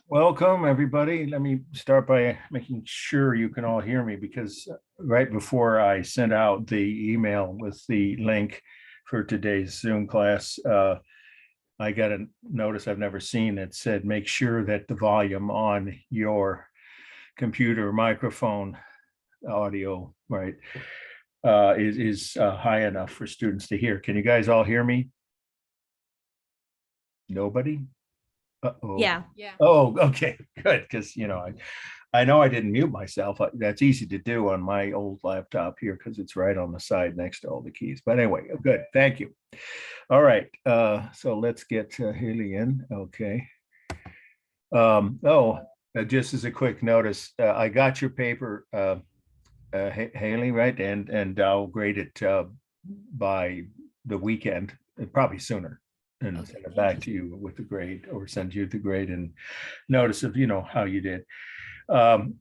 Welcome, everybody. Let me start by making sure you can all hear me because right before I sent out the email with the link for today's Zoom class, I got a notice I've never seen that said, make sure that the volume on your computer microphone audio, right, is high enough for students to hear. Can you guys all hear me? Nobody? Uh-oh. Yeah. Yeah. Oh, okay, good. Because, I know I didn't mute myself. That's easy to do on my old laptop here because it's right on the side next to all the keys. But anyway, good. Thank you. All right. So let's get Haley in. Okay. Just as a quick notice, I got your paper, Haley, right? And I'll grade it by the weekend, probably sooner, and Okay, send it thank back you. to you with the grade, or send you the grade and notice of how you did.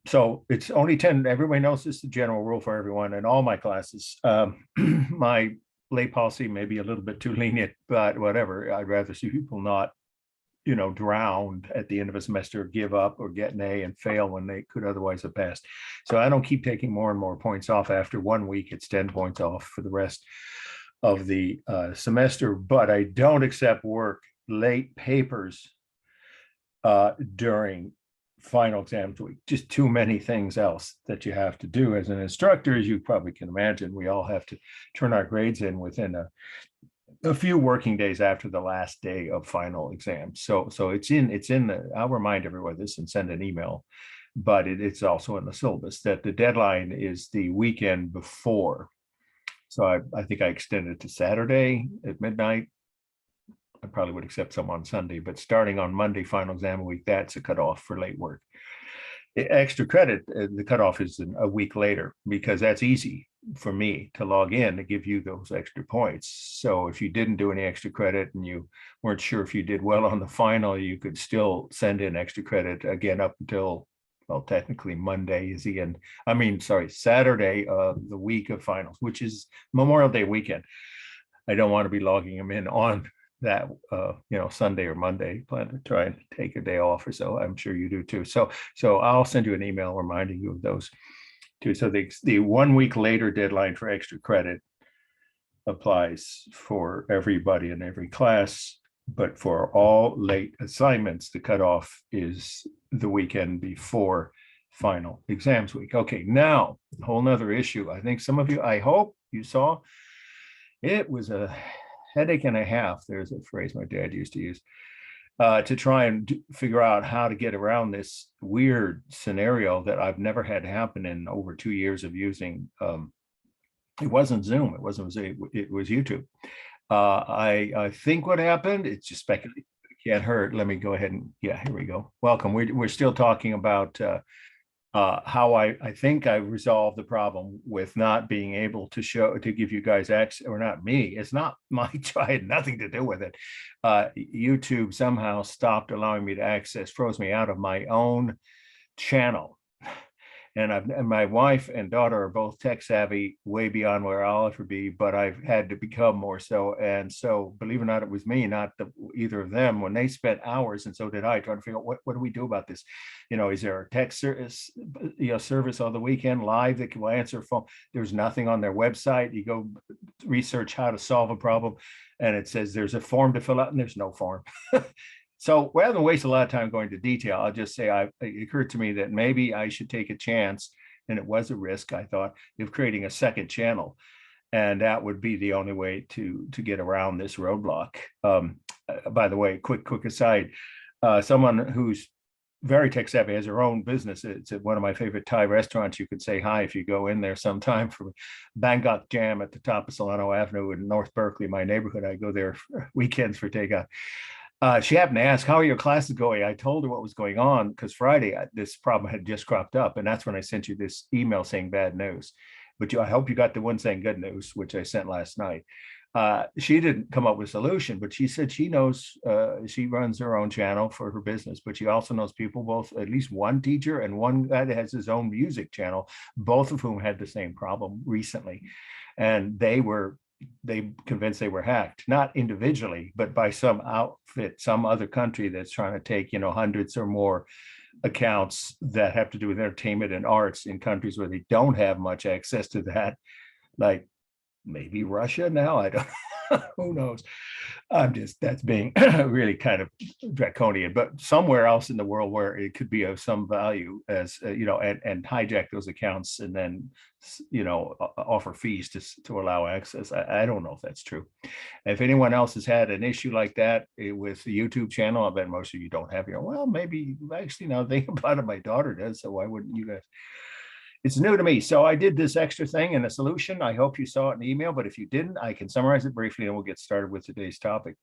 So it's only 10. Everybody knows this is the general rule for everyone in all my classes. My late policy may be a little bit too lenient, but whatever. I'd rather see people not, drowned at the end of a semester, give up or get an A and fail when they could otherwise have passed. So I don't keep taking more and more points off. After 1 week, it's 10 points off for the rest of the semester, but I don't accept work late papers during final exams week. Just too many things else that you have to do as an instructor. As you probably can imagine, we all have to turn our grades in within a few working days after the last day of final exams. So it's in the, I'll remind everyone this and send an email, but it's also in the syllabus that the deadline is the weekend before. So I think I extended to Saturday at midnight. I probably would accept some on Sunday, but starting on Monday, final exam week, that's a cutoff for late work. The extra credit, the cutoff is a week later because that's easy for me to log in to give you those extra points. So if you didn't do any extra credit and you weren't sure if you did well on the final, you could still send in extra credit again up until, well, technically Monday is the end. Saturday, the week of finals, which is Memorial Day weekend. I don't want to be logging them in on that Sunday or Monday. Plan to try and take a day off or so. I'm sure you do too. So I'll send you an email reminding you of those too. So the 1 week later deadline for extra credit applies for everybody in every class, but for all late assignments, the cutoff is the weekend before final exams week. Okay, now a whole nother issue. I think some of you, I hope you saw, it was a headache and a half. There's a phrase my dad used to use to try and figure out how to get around this weird scenario that I've never had happen in over 2 years of using. It wasn't Zoom. It wasn't. It was YouTube. I think what happened. It's just speculative. It can't hurt. Let me go ahead and here we go. Welcome. We're still talking about how I think I resolved the problem with not being able to give you guys access, or not me. It's not my, I had nothing to do with it. YouTube somehow stopped allowing me to access, froze me out of my own channel. And my wife and daughter are both tech savvy, way beyond where I'll ever be, but I've had to become more so. And so, believe it or not, it was me, not either of them, when they spent hours, and so did I, trying to figure out what do we do about this? Is there a tech service, service on the weekend live that will answer phone? There's nothing on their website. You go research how to solve a problem, and it says there's a form to fill out, and there's no form. So rather than waste a lot of time going to detail, I'll just say it occurred to me that maybe I should take a chance, and it was a risk, I thought, of creating a second channel. And that would be the only way to get around this roadblock. By the way, quick aside, someone who's very tech savvy has her own business. It's at one of my favorite Thai restaurants. You could say hi if you go in there sometime, for Bangkok Jam at the top of Solano Avenue in North Berkeley, my neighborhood. I go there weekends for takeout. She happened to ask, how are your classes going? I told her what was going on because Friday this problem had just cropped up. And that's when I sent you this email saying bad news. But I hope you got the one saying good news, which I sent last night. She didn't come up with a solution, but she said she knows, she runs her own channel for her business, but she also knows people, both at least one teacher and one guy that has his own music channel, both of whom had the same problem recently. And they were they convinced they were hacked, not individually, but by some outfit, some other country that's trying to take, hundreds or more accounts that have to do with entertainment and arts in countries where they don't have much access to that, like maybe Russia now. I don't, who knows? That's being really kind of draconian, but somewhere else in the world where it could be of some value as, and hijack those accounts and then, offer fees to allow access. I don't know if that's true. If anyone else has had an issue like that with the YouTube channel, I bet most of you don't have your, well, maybe actually now thinking about it, my daughter does. So why wouldn't you guys? It's new to me. So I did this extra thing and a solution. I hope you saw it in the email, but if you didn't, I can summarize it briefly and we'll get started with today's topic.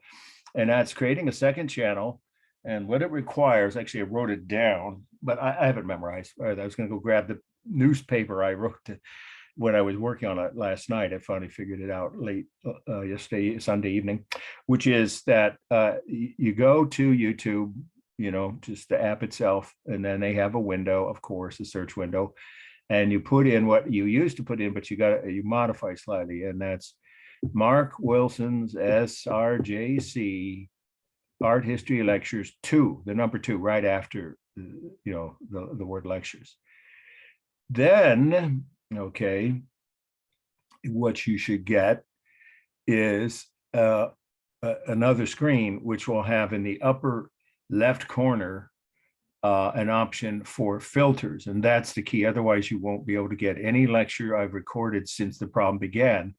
And that's creating a second channel. And what it requires, actually, I wrote it down, but I haven't memorized. I was going to go grab the newspaper I wrote when I was working on it last night. I finally figured it out late yesterday, Sunday evening, which is that you go to YouTube, just the app itself, and then they have a window, of course, a search window. And you put in what you used to put in, but you modify slightly, and that's Mark Wilson's SRJC Art History Lectures 2, the number 2, right after the word lectures. Then, okay, what you should get is another screen, which will have in the upper left corner an option for filters, and that's the key. Otherwise, you won't be able to get any lecture I've recorded since the problem began,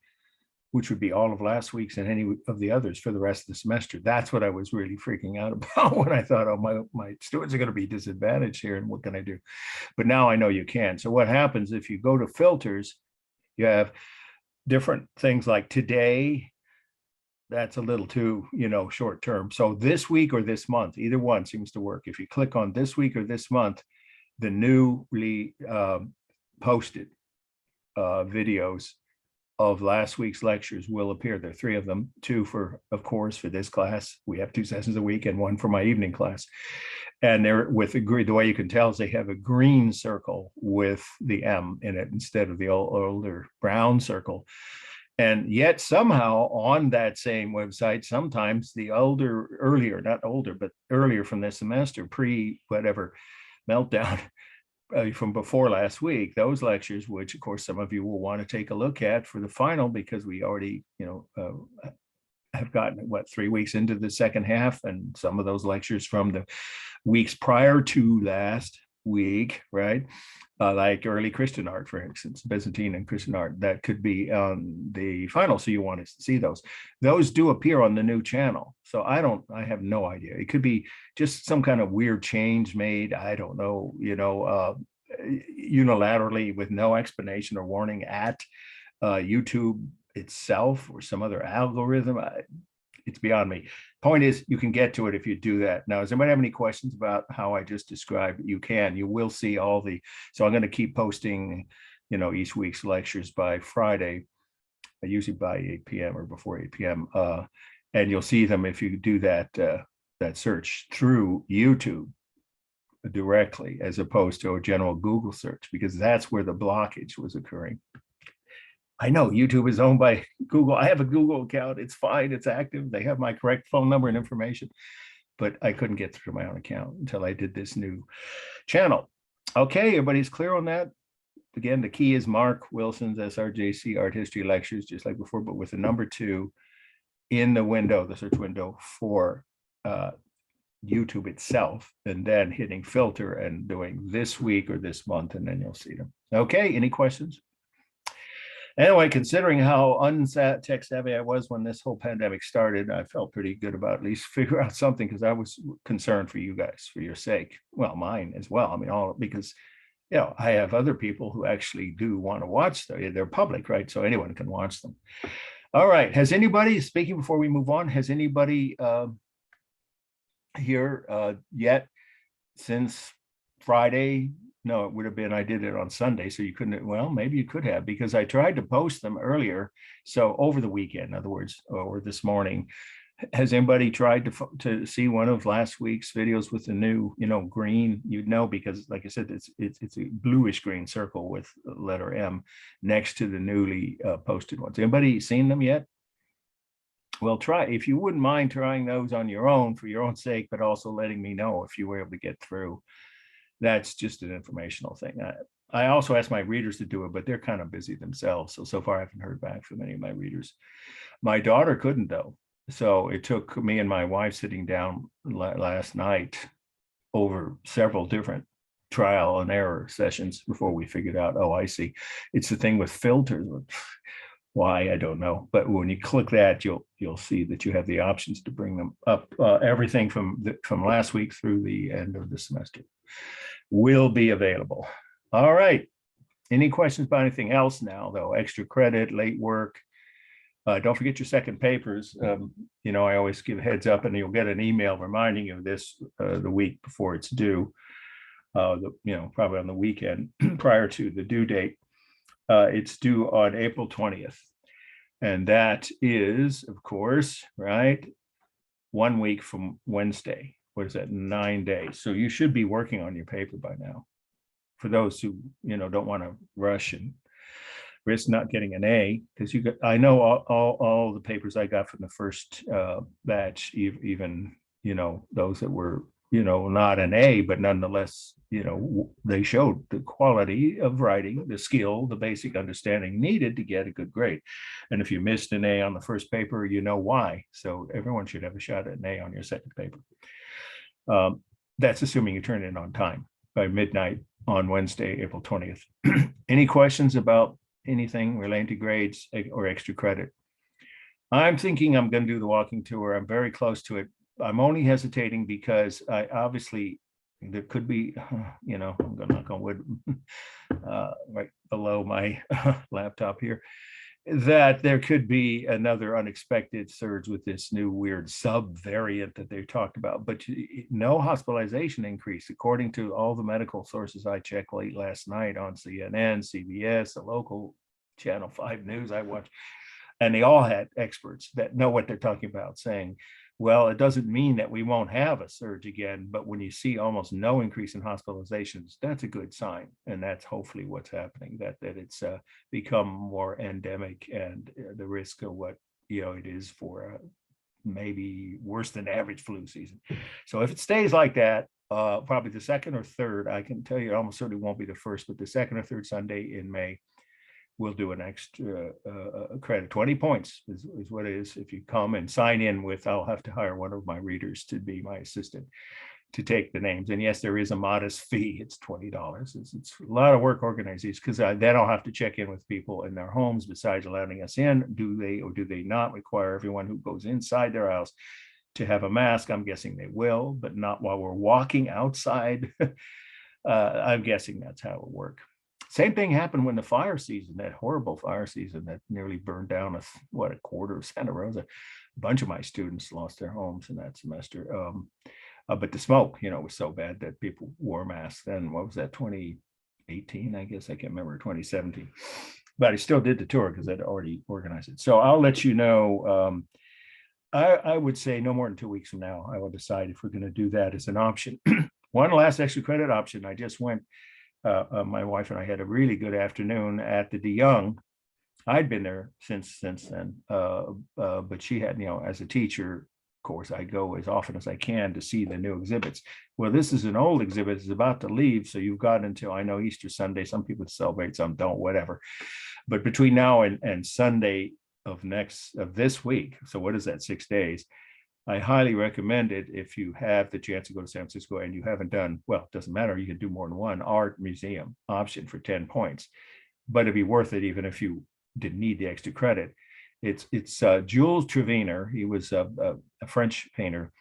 which would be all of last week's and any of the others for the rest of the semester. That's what I was really freaking out about when I thought, oh, my students are going to be disadvantaged here, and what can I do? But now I know you can. So what happens if you go to filters, you have different things like today. That's a little too, short term. So this week or this month, either one seems to work. If you click on this week or this month, the newly posted videos of last week's lectures will appear. There are 3 of them, 2 for this class. We have 2 sessions a week and 1 for my evening class. And they're with the way you can tell is they have a green circle with the M in it instead of the older brown circle. And yet somehow on that same website, sometimes the earlier from this semester, whatever meltdown from before last week, those lectures, which of course some of you will want to take a look at for the final, because we already, have gotten 3 weeks into the second half, and some of those lectures from the weeks prior to last week, right? Like early Christian art, for instance, Byzantine and Christian art, that could be on the final. So you want to see those. Those do appear on the new channel. So I have no idea. It could be just some kind of weird change made. I don't know, unilaterally with no explanation or warning at YouTube itself or some other algorithm. It's beyond me. Point is, you can get to it if you do that. Now, does anybody have any questions about how I just described? You will see so I'm going to keep posting, each week's lectures by Friday, usually by 8 p.m. or before 8 p.m. And you'll see them if you do that search through YouTube directly, as opposed to a general Google search, because that's where the blockage was occurring. I know YouTube is owned by Google. I have a Google account. It's fine. It's active. They have my correct phone number and information, but I couldn't get through my own account until I did this new channel. Okay, everybody's clear on that? Again, the key is Mark Wilson's SRJC Art History Lectures, just like before, but with the number 2 in the window, the search window for YouTube itself, and then hitting filter and doing this week or this month, and then you'll see them. Okay, any questions? Anyway, considering how tech savvy I was when this whole pandemic started, I felt pretty good about at least figure out something, because I was concerned for you guys, for your sake. Well, mine as well. I mean, because I have other people who actually do want to watch them. They're public, right? So anyone can watch them. All right. Has anybody, speaking before we move on, has anybody here yet since Friday? No, it would have been, I did it on Sunday, so you couldn't, well, maybe you could have, because I tried to post them earlier. So over the weekend, in other words, or this morning, Has anybody tried to see one of last week's videos with the new, green? You'd know because, like I said, it's a bluish green circle with the letter M next to the newly posted ones. Anybody seen them yet? Well, try, if you wouldn't mind trying those on your own for your own sake, but also letting me know if you were able to get through. That's just an informational thing. I also asked my readers to do it, but they're kind of busy themselves. So far, I haven't heard back from any of my readers. My daughter couldn't, though. So it took me and my wife sitting down last night over several different trial and error sessions before we figured out, oh, I see. It's the thing with filters. Why, I don't know. But when you click that, you'll see that you have the options to bring them up. Everything from last week through the end of the semester will be available. All right. Any questions about anything else now, though? Extra credit, late work. Don't forget your second papers. I always give a heads up, and you'll get an email reminding you of this the week before it's due. Probably on the weekend prior to the due date. It's due on April 20th. And that is, of course, right, 1 week from Wednesday. What is that, 9 days? So you should be working on your paper by now. For those who, don't want to rush and risk not getting an A, because I know all the papers I got from the first batch, even, those that were, not an A, but nonetheless, they showed the quality of writing, the skill, the basic understanding needed to get a good grade. And if you missed an A on the first paper, you know why. So everyone should have a shot at an A on your second paper. That's assuming you turn in on time by midnight on Wednesday, April 20th. Any questions about anything relating to grades or extra credit? I'm thinking I'm going to do the walking tour. I'm very close to it. I'm only hesitating because I obviously there could be, I'm going to knock on wood right below my laptop here, that there could be another unexpected surge with this new weird sub variant that they talked about, but no hospitalization increase, according to all the medical sources I checked late last night on CNN, CBS, the local Channel 5 News I watched, and they all had experts that know what they're talking about saying, well, it doesn't mean that we won't have a surge again, but when you see almost no increase in hospitalizations, that's a good sign. And that's hopefully what's happening, that it's become more endemic, and the risk of what, it is for maybe worse than average flu season. So if it stays like that, probably the second or third, I can tell you, it almost certainly won't be the first, but the second or third Sunday in May, we'll do an extra credit. 20 points is what it is. If you come and sign in with, I'll have to hire one of my readers to be my assistant to take the names. And yes, there is a modest fee. It's $20. It's a lot of work organizing these, because then I'll have to check in with people in their homes besides allowing us in. Do they or do they not require everyone who goes inside their house to have a mask? I'm guessing they will, but not while we're walking outside. I'm guessing that's how it will work. Same thing happened when the fire season, that horrible fire season that nearly burned down a quarter of Santa Rosa. A bunch of my students lost their homes in that semester. But the smoke, was so bad that people wore masks. Then what was that, 2018? I guess I can't remember, 2017. But I still did the tour because I'd already organized it. So I'll let you know. I would say no more than 2 weeks from now, I will decide if we're going to do that as an option. One last extra credit option. I just went. My wife and I had a really good afternoon at the DeYoung. I'd been there since then, but she had, as a teacher, of course, I go as often as I can to see the new exhibits. Well, this is an old exhibit. It's about to leave, so you've got until, I know, Easter Sunday. Some people celebrate, some don't, whatever. But between now and Sunday of this week, so what is that, 6 days? I highly recommend it if you have the chance to go to San Francisco and you haven't done, well, it doesn't matter, you can do more than one art museum option for 10 points, but it'd be worth it even if you didn't need the extra credit. It's Jules Treviner. He was a French painter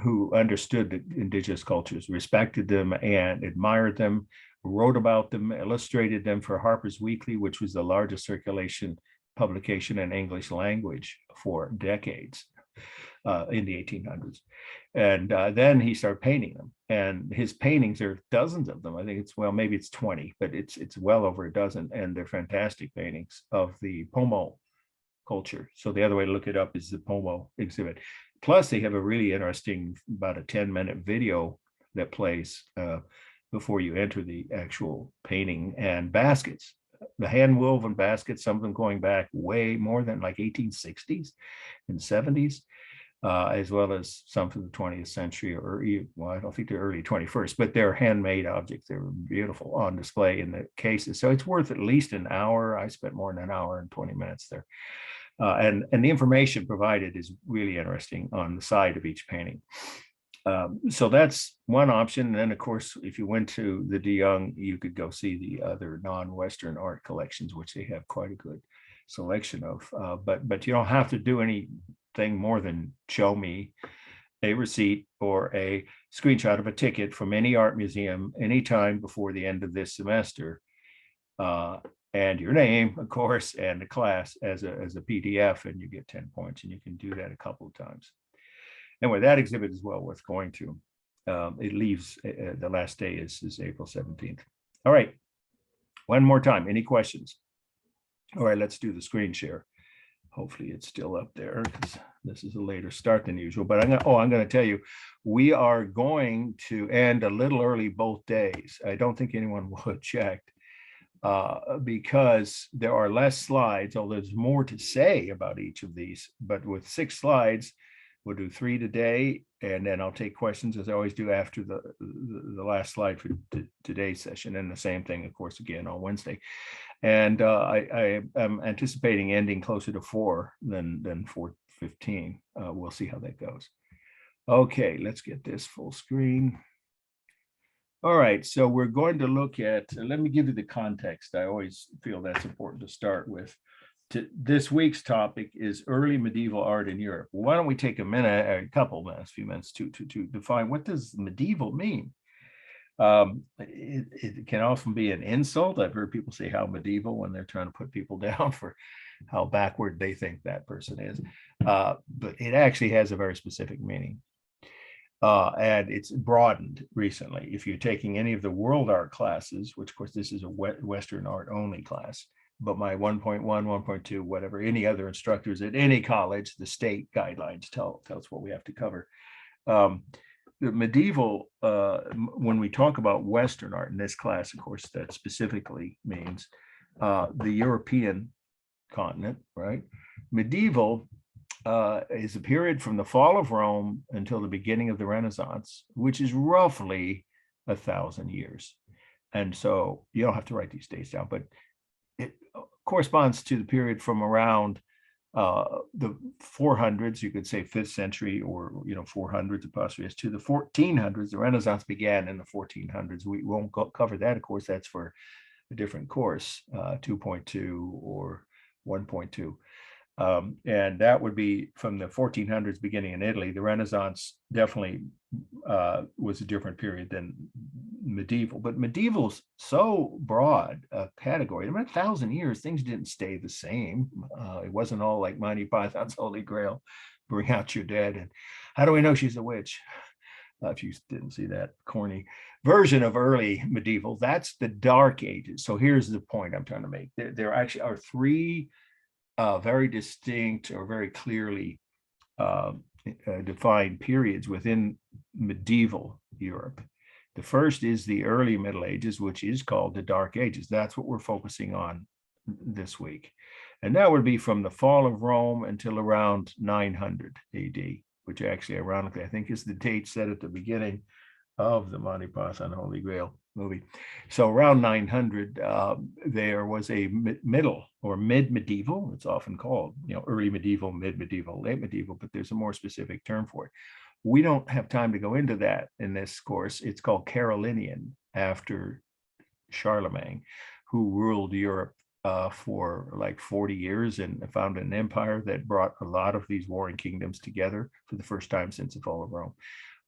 who understood the indigenous cultures, respected them and admired them, wrote about them, illustrated them for Harper's Weekly, which was the largest circulation publication in English language for decades. In the 1800s. And then he started painting them. And his paintings, there are dozens of them. I think maybe it's 20, but it's well over a dozen. And they're fantastic paintings of the Pomo culture. So the other way to look it up is the Pomo exhibit. Plus, they have a really interesting, about a 10-minute video that plays before you enter the actual painting, and baskets, the hand woven baskets, some of them going back way more than like 1860s and 70s. As well as some from the 20th century, or well, I don't think they're early 21st, but they're handmade objects. They were beautiful on display in the cases. So it's worth at least an hour. I spent more than an hour and 20 minutes there. And the information provided is really interesting on the side of each painting. So that's one option. And then, of course, if you went to the De Young, you could go see the other non-Western art collections, which they have quite a good selection of. But you don't have to do anything more than show me a receipt or a screenshot of a ticket from any art museum anytime before the end of this semester, and your name, of course, and the class as a PDF, and you get 10 points, and you can do that a couple of times. Anyway, that exhibit is well worth going to. It leaves, the last day is April 17th. All right, one more time, any questions? All right, let's do the screen share. Hopefully it's still up there, because this is a later start than usual. But I'm going to tell you, we are going to end a little early both days. I don't think anyone will have checked, because there are less slides, although there's more to say about each of these. But with 6 slides, we'll do 3 today, and then I'll take questions, as I always do, after the last slide for today's session, and the same thing, of course, again on Wednesday. And I am anticipating ending closer to 4 than 4:15. We'll see how that goes. Okay, let's get this full screen. All right, so we're going to look at, let me give you the context. I always feel that's important to start with. This week's topic is early medieval art in Europe. Why don't we take a minute, a few minutes to define what does medieval mean? It can often be an insult. I've heard people say how medieval when they're trying to put people down for how backward they think that person is. But it actually has a very specific meaning. And it's broadened recently. If you're taking any of the world art classes, which of course this is a Western art only class, but my 1.1, 1.2, whatever, any other instructors at any college, the state guidelines tell us what we have to cover. The medieval, when we talk about Western art in this class, of course, that specifically means the European continent, right? Medieval is a period from the fall of Rome until the beginning of the Renaissance, which is roughly 1,000 years. And so you don't have to write these dates down, but it corresponds to the period from around the 400s, you could say 5th century, or 400s apostrophe to the 1400s. The Renaissance began in the 1400s. We won't cover that, of course. That's for a different course, 2.2 or 1.2. And that would be from the 1400s beginning in Italy. The Renaissance definitely was a different period than medieval, but medieval's so broad a category. I mean, 1,000 years, things didn't stay the same. It wasn't all like Monty Python's Holy Grail, bring out your dead, and how do we know she's a witch? If you didn't see that corny version of early medieval, that's the Dark Ages. So here's the point I'm trying to make. There actually are 3 very distinct or very clearly defined periods within medieval Europe. The first is the early Middle Ages, which is called the Dark Ages. That's what we're focusing on this week. And that would be from the fall of Rome until around 900 AD, which actually, ironically, I think is the date set at the beginning of the Monty Python Holy Grail movie. So around 900, there was a middle or mid-medieval, it's often called, early medieval, mid-medieval, late medieval, but there's a more specific term for it. We don't have time to go into that in this course. It's called Carolingian, after Charlemagne, who ruled Europe for like 40 years and founded an empire that brought a lot of these warring kingdoms together for the first time since the fall of Rome.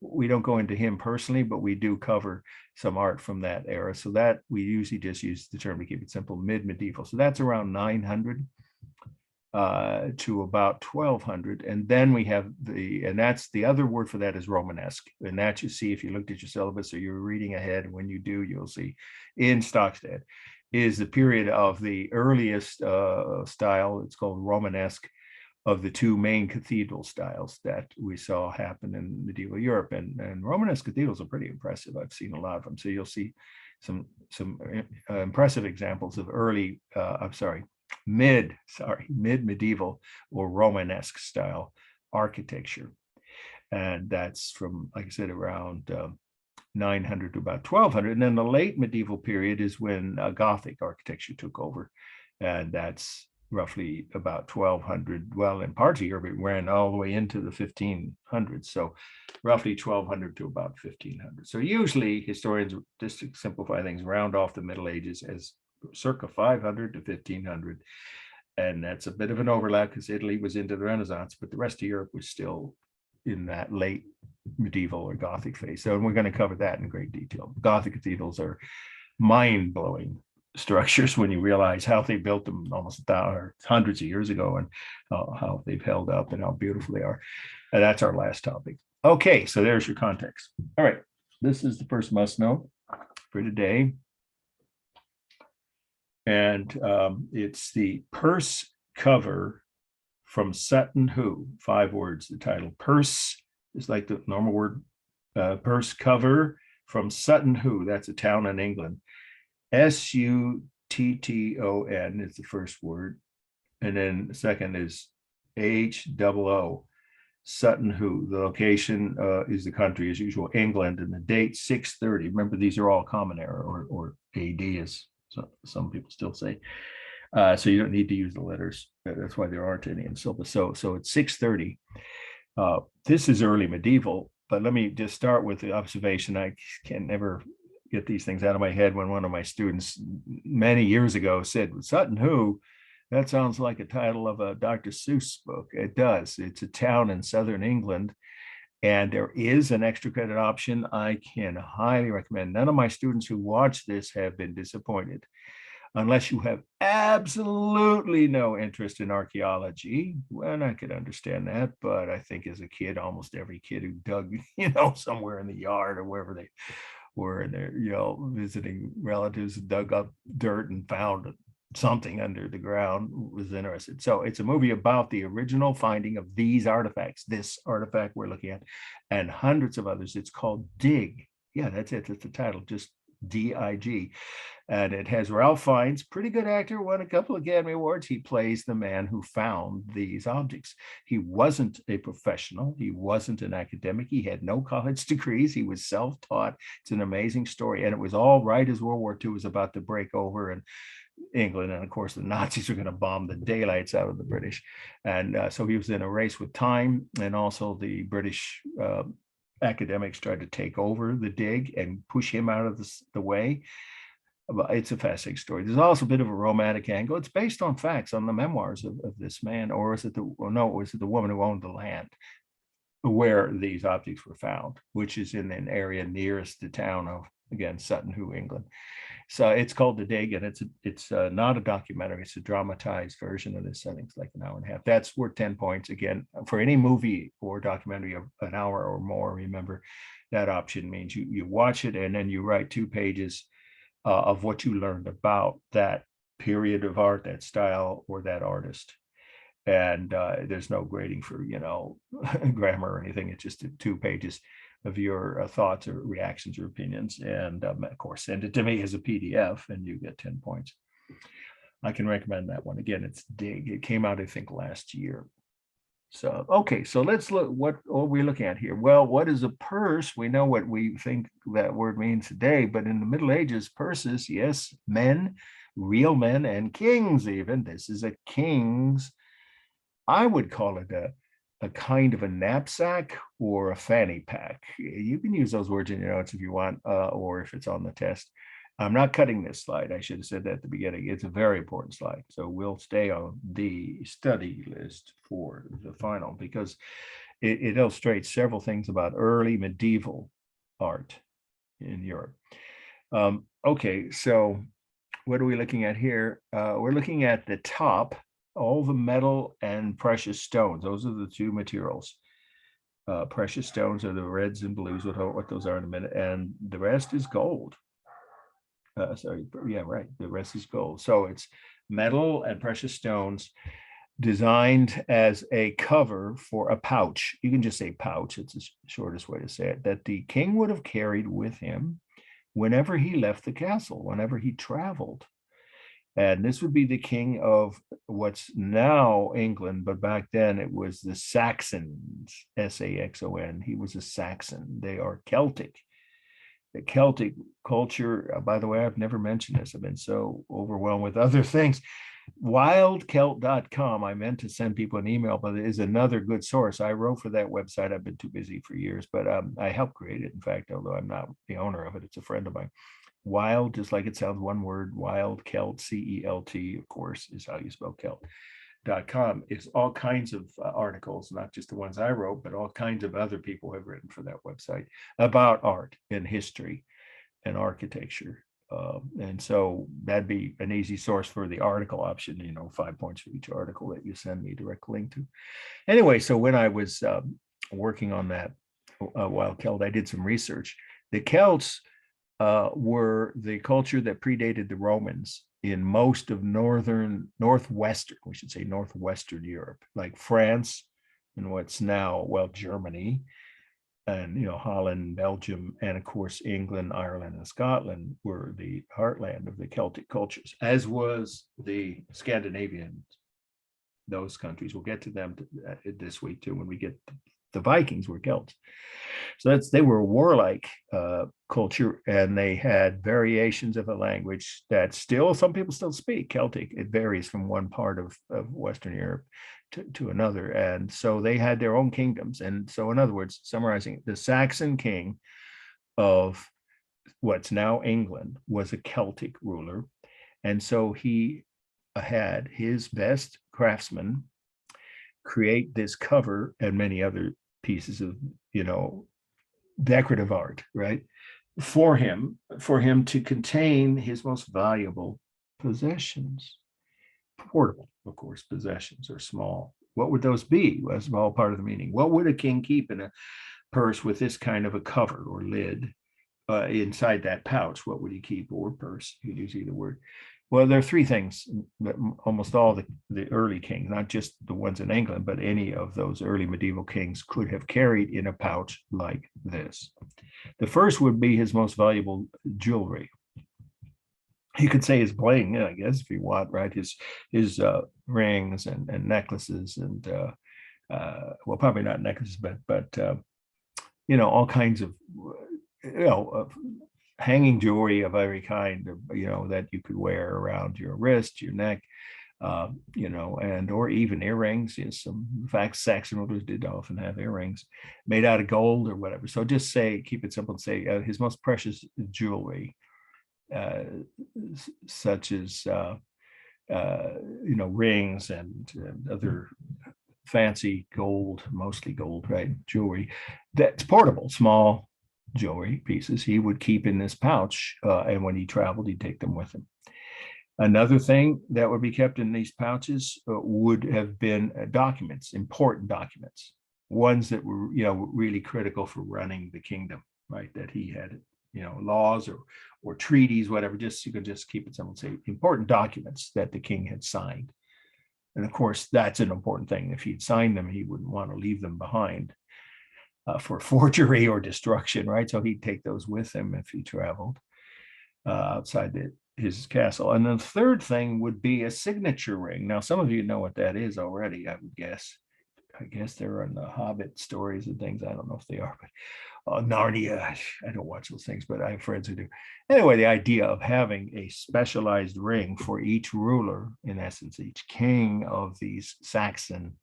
We don't go into him personally, but we do cover some art from that era. So that we usually just use the term to keep it simple, mid-medieval. So that's around 900 to about 1200. And then we have and that's the other word for that is Romanesque. And that you see if you looked at your syllabus or you're reading ahead, when you do, you'll see in Stockstead is the period of the earliest style. It's called Romanesque. of the two main cathedral styles that we saw happen in medieval Europe. And Romanesque cathedrals are pretty impressive. I've seen a lot of them. So you'll see some impressive examples of early, mid medieval or Romanesque style architecture. And that's from, like I said, around 900 to about 1200. And then the late medieval period is when Gothic architecture took over. And that's roughly about 1200. Well, in parts of Europe, it ran all the way into the 1500s. So roughly 1200 to about 1500. So usually historians, just to simplify things, round off the Middle Ages as circa 500 to 1500. And that's a bit of an overlap because Italy was into the Renaissance, but the rest of Europe was still in that late medieval or Gothic phase. So we're going to cover that in great detail. Gothic cathedrals are mind-blowing structures when you realize how they built them almost hundreds of years ago, and how they've held up and how beautiful they are. And that's our last topic. Okay, so there's your context. All right, this is the first must know for today. And it's the purse cover from Sutton Hoo. 5 words, the title. Purse is like the normal word, purse cover from Sutton Hoo. That's a town in England. Sutton is the first word. And then the second is HOO, Sutton Hoo. The location is the country as usual, England, and the date 630. Remember, these are all common era or AD, as some people still say. So you don't need to use the letters. That's why there aren't any in syllabus. So it's 630. This is early medieval, but let me just start with the observation. I can never get these things out of my head when one of my students many years ago said, Sutton Hoo, that sounds like a title of a Dr. Seuss book. It does. It's a town in southern England, and there is an extra credit option. I can highly recommend. None of my students who watch this have been disappointed. Unless you have absolutely no interest in archaeology, well, I could understand that. But I think as a kid, almost every kid who dug, somewhere in the yard or wherever they were, and they're, visiting relatives, dug up dirt and found something under the ground, was interested. So it's a movie about the original finding of these artifacts, this artifact we're looking at, and hundreds of others. It's called Dig. Yeah, that's it. That's the title, just DIG. And it has Ralph Fiennes, pretty good actor, won a couple of Academy Awards. He plays the man who found these objects. He wasn't a professional. He wasn't an academic. He had no college degrees. He was self-taught. It's an amazing story. And it was all right as World War II was about to break over in England. And of course, the Nazis were going to bomb the daylights out of the British. And so he was in a race with time. And also the British academics tried to take over the dig and push him out of the way. It's a fascinating story. There's also a bit of a romantic angle. It's based on facts, on the memoirs of this man, or was it the woman who owned the land where these objects were found, which is in an area nearest the town of, again, Sutton Hoo, England. So it's called The Dig, and it's not a documentary. It's a dramatized version of this. I think it's like an hour and a half. That's worth 10 points. Again, for any movie or documentary of an hour or more, remember that option means you watch it and then you write 2 pages of what you learned about that period of art, that style, or that artist. And there's no grading for, grammar or anything. It's just 2 pages of your thoughts or reactions or opinions. And of course, send it to me as a PDF and you get 10 points. I can recommend that one. Again, it's Dig. It came out, I think, last year. So, okay, so let's look what we're looking at here. Well, what is a purse? We know what we think that word means today, but in the Middle Ages, purses, yes, men, real men, and kings even. This is a king's, I would call it a kind of a knapsack or a fanny pack. You can use those words in your notes if you want, or if it's on the test. I'm not cutting this slide. I should have said that at the beginning. It's a very important slide. So we'll stay on the study list for the final because it illustrates several things about early medieval art in Europe. Okay, so what are we looking at here? We're looking at the top, all the metal and precious stones. Those are the 2 materials. Precious stones are the reds and blues, what those are in a minute. And the rest is gold. The rest is gold. So it's metal and precious stones. designed as a cover for a pouch. You can just say pouch, it's the shortest way to say it, that the king would have carried with him whenever he left the castle, whenever he traveled. And this would be the king of what's now England, but back then it was the Saxons, Saxon. He was a Saxon. They are Celtic. The Celtic culture, by the way, I've never mentioned this. I've been so overwhelmed with other things. Wildcelt.com. I meant to send people an email, but it is another good source. I wrote for that website. I've been too busy for years, but I helped create it. In fact, although I'm not the owner of it, it's a friend of mine. Wild, just like it sounds, one word, Wild Celt, Celt, of course, is how you spell Celt.com. It's all kinds of articles, not just the ones I wrote, but all kinds of other people have written for that website about art and history and architecture. And so that'd be an easy source for the article option, 5 points for each article that you send me direct link to. Anyway, so when I was working on that Wild Celt, I did some research. The Celts were the culture that predated the Romans in most of northwestern Europe, like France and what's now, well, Germany, and Holland, Belgium, and of course England, Ireland, and Scotland were the heartland of the Celtic cultures, as was the Scandinavians. Those countries, we'll get to them this week too when we get the Vikings were Celts. So they were a warlike culture, and they had variations of a language that some people still speak Celtic. It varies from one part of Western Europe to another. And so they had their own kingdoms. And so, in other words, summarizing, the Saxon king of what's now England was a Celtic ruler. And so he had his best craftsmen create this cover and many other pieces of, decorative art, right? For him to contain his most valuable possessions. Portable, of course, possessions are small. What would those be? That's all part of the meaning. What would a king keep in a purse with this kind of a cover or lid inside that pouch? What would he keep, or purse? You could use either word. Well, there are three things that almost all the early kings, not just the ones in England, but any of those early medieval kings could have carried in a pouch like this. The first would be his most valuable jewelry. You could say his bling, I guess, if you want, right? His rings and necklaces and well, probably not necklaces, but all kinds of hanging jewelry of every kind, that you could wear around your wrist, your neck, and or even earrings. Some, in fact, Saxon rulers did often have earrings made out of gold or whatever. So just keep it simple and say his most precious jewelry, such as rings and other fancy gold, mostly gold, right, jewelry that's portable, small jewelry pieces he would keep in this pouch, and when he traveled, he'd take them with him. Another thing that would be kept in these pouches would have been documents, important documents, ones that were really critical for running the kingdom, right? That he had laws or treaties, whatever. You could just keep it simple and say important documents that the king had signed. And of course, that's an important thing. If he'd signed them, he wouldn't want to leave them behind for forgery or destruction, right? So he'd take those with him if he traveled outside his castle. And the third thing would be a signature ring. Now, some of you know what that is already, I would guess. I guess they're in the Hobbit stories and things. I don't know if they are, but Narnia, I don't watch those things, but I have friends who do. Anyway, the idea of having a specialized ring for each ruler, in essence, each king of these Saxon,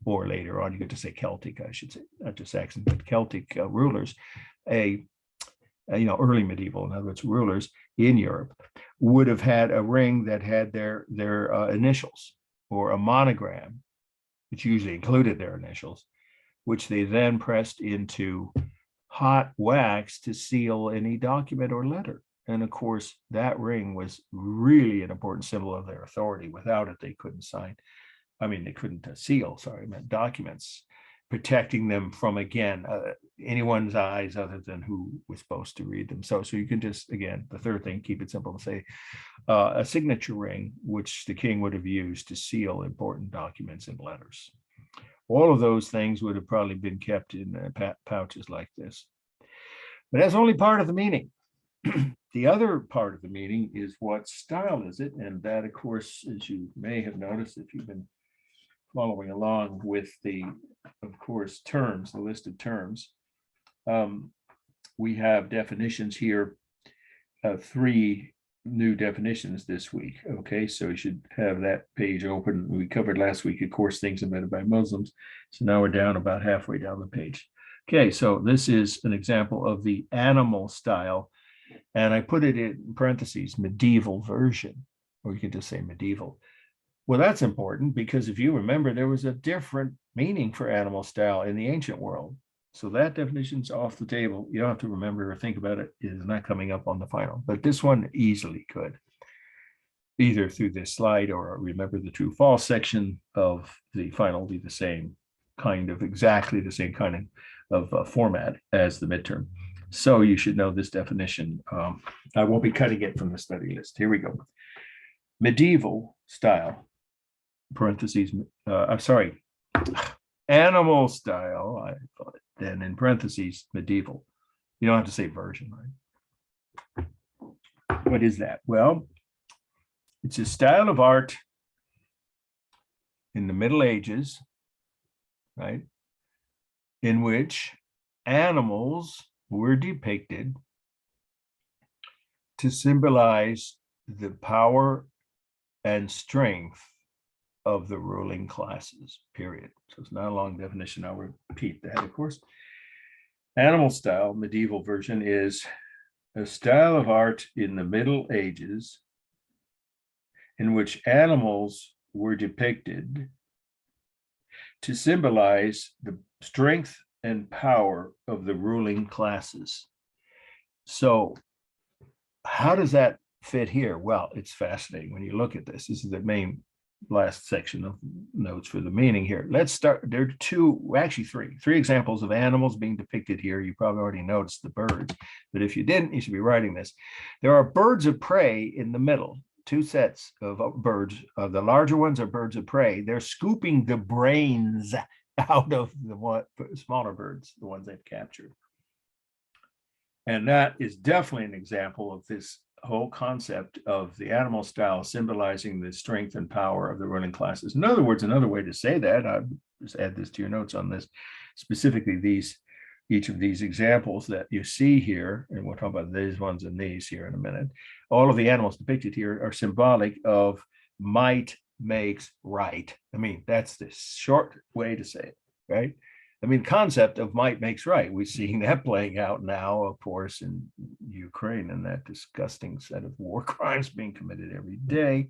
or later on, you get to say Celtic, I should say, not just Saxon, but Celtic rulers, early medieval, in other words, rulers in Europe, would have had a ring that had their initials or a monogram, which usually included their initials, which they then pressed into hot wax to seal any document or letter. And of course, that ring was really an important symbol of their authority. Without it, they couldn't sign. They couldn't seal, documents. protecting them from, again, anyone's eyes other than who was supposed to read them. So you can just, again, the third thing, keep it simple, to say a signature ring, which the king would have used to seal important documents and letters. All of those things would have probably been kept in pouches like this. But that's only part of the meaning. The other part of the meaning is what style is it? And that, of course, as you may have noticed, if you've been following along with the, of course, terms, the list of terms, we have definitions here, 3 new definitions this week. Okay, so you should have that page open. We covered last week, of course, things invented by Muslims. So now we're down about halfway down the page. Okay, so this is an example of the animal style. And I put it in parentheses, medieval version, or you could just say medieval. Well, that's important because if you remember, there was a different meaning for animal style in the ancient world. So that definition's off the table. You don't have to remember or think about it. It is not coming up on the final, but this one easily could, either through this slide or remember the true false section of the final will be the same kind of, exactly the same kind of format as the midterm. So you should know this definition. I won't be cutting it from the study list. Here we go. Medieval style, parentheses, I'm sorry, animal style, I thought it, then in parentheses, medieval. You don't have to say version, right? What is that? Well, it's a style of art in the Middle Ages, right, in which animals were depicted to symbolize the power and strength of the ruling classes, period. So it's not a long definition. I'll repeat that, of course. Animal style, medieval version, is a style of art in the Middle Ages in which animals were depicted to symbolize the strength and power of the ruling classes. So how does that fit here? Well, it's fascinating when you look at this. This is the main last section of notes for the meaning here. Let's start. There are three examples of animals being depicted here. You probably already noticed the birds, but if you didn't, you should be writing this. There are birds of prey in the middle, 2 sets of birds. The larger ones are birds of prey. They're scooping the brains out of the smaller birds, the ones they've captured. And that is definitely an example of this whole concept of the animal style symbolizing the strength and power of the ruling classes. In other words, another way to say that, I'll just add this to your notes on this, specifically each of these examples that you see here, and we'll talk about these ones and these here in a minute. All of the animals depicted here are symbolic of might makes right. I mean, that's the short way to say it, right? I mean, concept of might makes right. We're seeing that playing out now, of course, in Ukraine, and that disgusting set of war crimes being committed every day.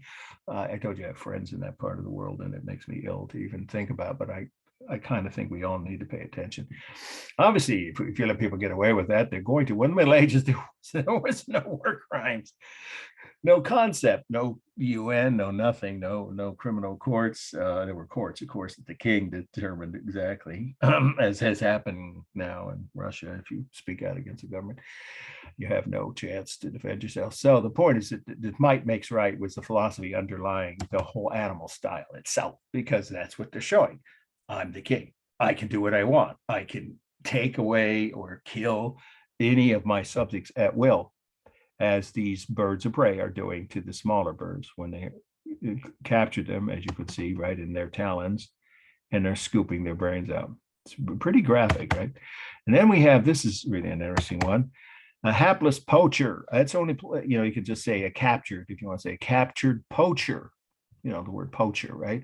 I told you I have friends in that part of the world, and it makes me ill to even think about, but I kind of think we all need to pay attention. Obviously, if you let people get away with that, they're going to. When the Middle Ages, there was no war crimes, no concept, no UN, no nothing, no criminal courts. There were courts, of course, that the king determined exactly, as has happened now in Russia. If you speak out against the government, you have no chance to defend yourself. So the point is that might makes right was the philosophy underlying the whole animal style itself, because that's what they're showing. I'm the king. I can do what I want. I can take away or kill any of my subjects at will, as these birds of prey are doing to the smaller birds when they capture them, as you could see, right, in their talons, and they're scooping their brains out. It's pretty graphic, right? And then we have, this is really an interesting one, a hapless poacher. That's only, you could just say a captured, if you want to say a captured poacher, the word poacher, right?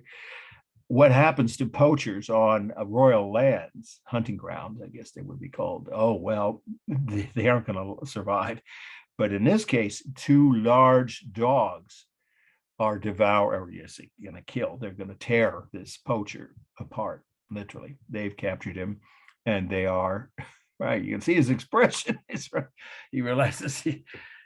What happens to poachers on royal lands, hunting grounds, I guess they would be called? Oh, well, they aren't going to survive. But in this case, 2 large dogs are going to kill. They're going to tear this poacher apart, literally. They've captured him, and they are, right, you can see his expression. He realizes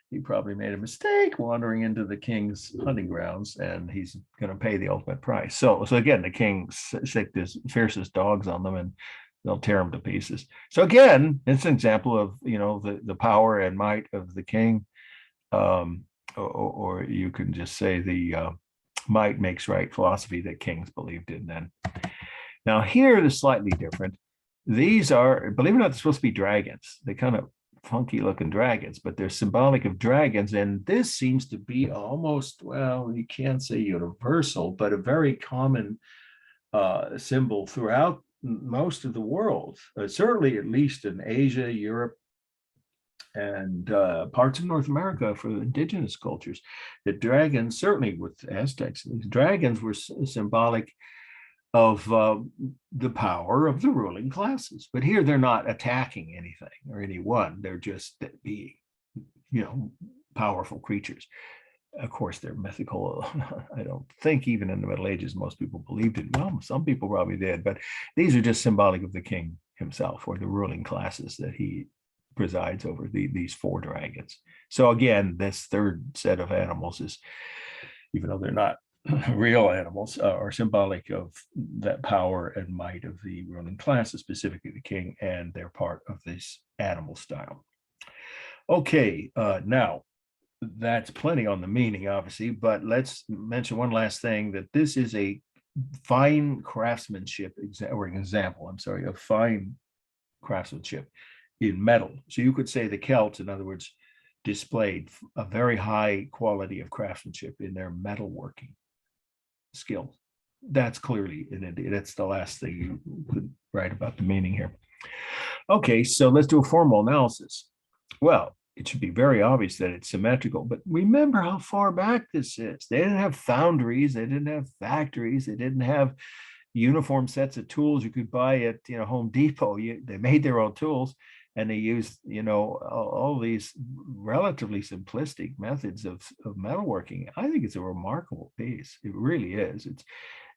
he probably made a mistake wandering into the king's hunting grounds, and he's going to pay the ultimate price. So again, the king sick his fiercest dogs on them, and they'll tear them to pieces. So again, it's an example of the power and might of the king, or you can just say the might makes right philosophy that kings believed in then. Now here it is slightly different. These are, believe it or not, they're supposed to be dragons. They kind of funky looking dragons, but they're symbolic of dragons. And this seems to be almost, well, you can't say universal, but a very common symbol throughout most of the world, certainly at least in Asia, Europe, and parts of North America for indigenous cultures. The dragons, certainly with Aztecs, these dragons were symbolic of the power of the ruling classes. But here they're not attacking anything or anyone. They're just being, powerful creatures. Of course, they're mythical. I don't think even in the Middle Ages, most people believed it. Well, some people probably did, but these are just symbolic of the king himself or the ruling classes that he presides over, these 4 dragons. So again, this third set of animals is, even though they're not real animals, are symbolic of that power and might of the ruling classes, specifically the king, and they're part of this animal style. Okay, now that's plenty on the meaning, obviously, but let's mention one last thing, that this is a fine craftsmanship example, of fine craftsmanship in metal. So you could say the Celts, in other words, displayed a very high quality of craftsmanship in their metalworking skills. That's clearly in India. That's the last thing you could write about the meaning here. Okay, so let's do a formal analysis. Well, it should be very obvious that it's symmetrical, but remember how far back this is. They didn't have foundries, they didn't have factories, they didn't have uniform sets of tools you could buy at Home Depot. They made their own tools, and they used all these relatively simplistic methods of metalworking. I think it's a remarkable piece. It really is.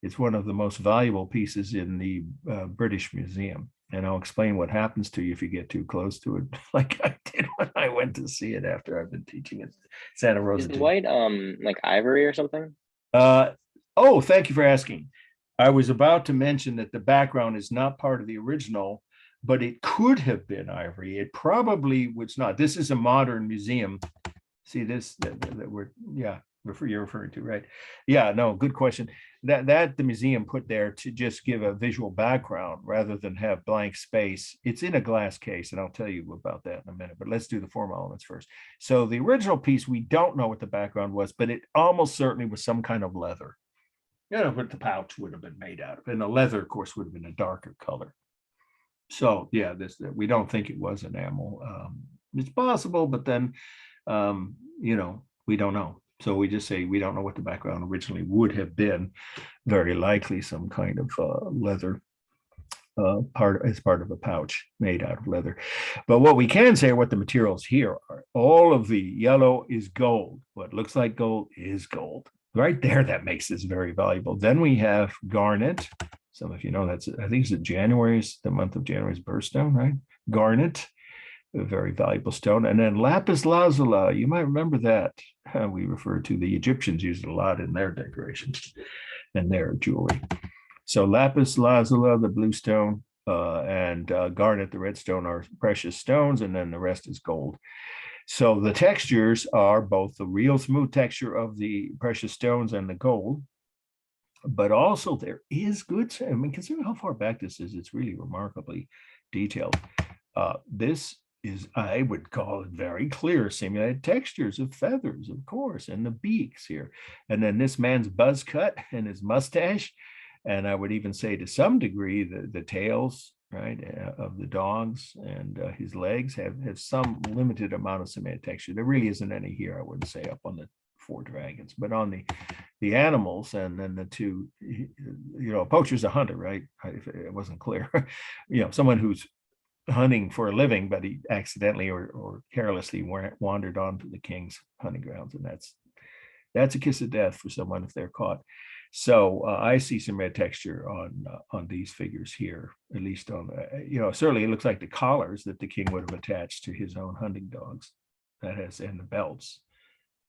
It's one of the most valuable pieces in the British Museum, and I'll explain what happens to you if you get too close to it, like I did when I went to see it after I've been teaching at Santa Rosa. Is white like ivory or something? Oh, thank you for asking. I was about to mention that the background is not part of the original, but it could have been ivory. It probably was not. This is a modern museum. See this that we're, you're referring to, right? Yeah, no, good question. That the museum put there to just give a visual background rather than have blank space. It's in a glass case, and I'll tell you about that in a minute, but let's do the formal elements first. So the original piece, we don't know what the background was, but it almost certainly was some kind of leather. What the pouch would have been made out of. And the leather, of course, would have been a darker color. So yeah, we don't think it was enamel. It's possible, but then we don't know. So we just say we don't know what the background originally would have been. Very likely some kind of leather as part of a pouch made out of leather. But what we can say are what the materials here are. All of the yellow is gold. What looks like gold is gold. Right there, that makes this very valuable. Then we have garnet. Some of you know that's, I think it's the month of January's birthstone, right? Garnet, a very valuable stone. And then lapis lazuli, you might remember that. We refer to the Egyptians used it a lot in their decorations and their jewelry. So lapis lazuli, the blue stone, and garnet, the red stone, are precious stones, and then the rest is gold. So the textures are both the real smooth texture of the precious stones and the gold, but also there is good, I mean, considering how far back this is, it's really remarkably detailed. This is, I would call it, very clear simulated textures of feathers, of course, and the beaks here. And then this man's buzz cut and his mustache, and I would even say to some degree the tails, right, of the dogs, and his legs have some limited amount of simulated texture. There really isn't any here, I wouldn't say, up on the 4 dragons, but on the animals, and then the 2, a poacher's a hunter, right? If it wasn't clear, someone who's hunting for a living, but he accidentally or carelessly wandered onto the king's hunting grounds, and that's a kiss of death for someone if they're caught. So I see some red texture on these figures here, at least on certainly it looks like the collars that the king would have attached to his own hunting dogs. that has, and the belts,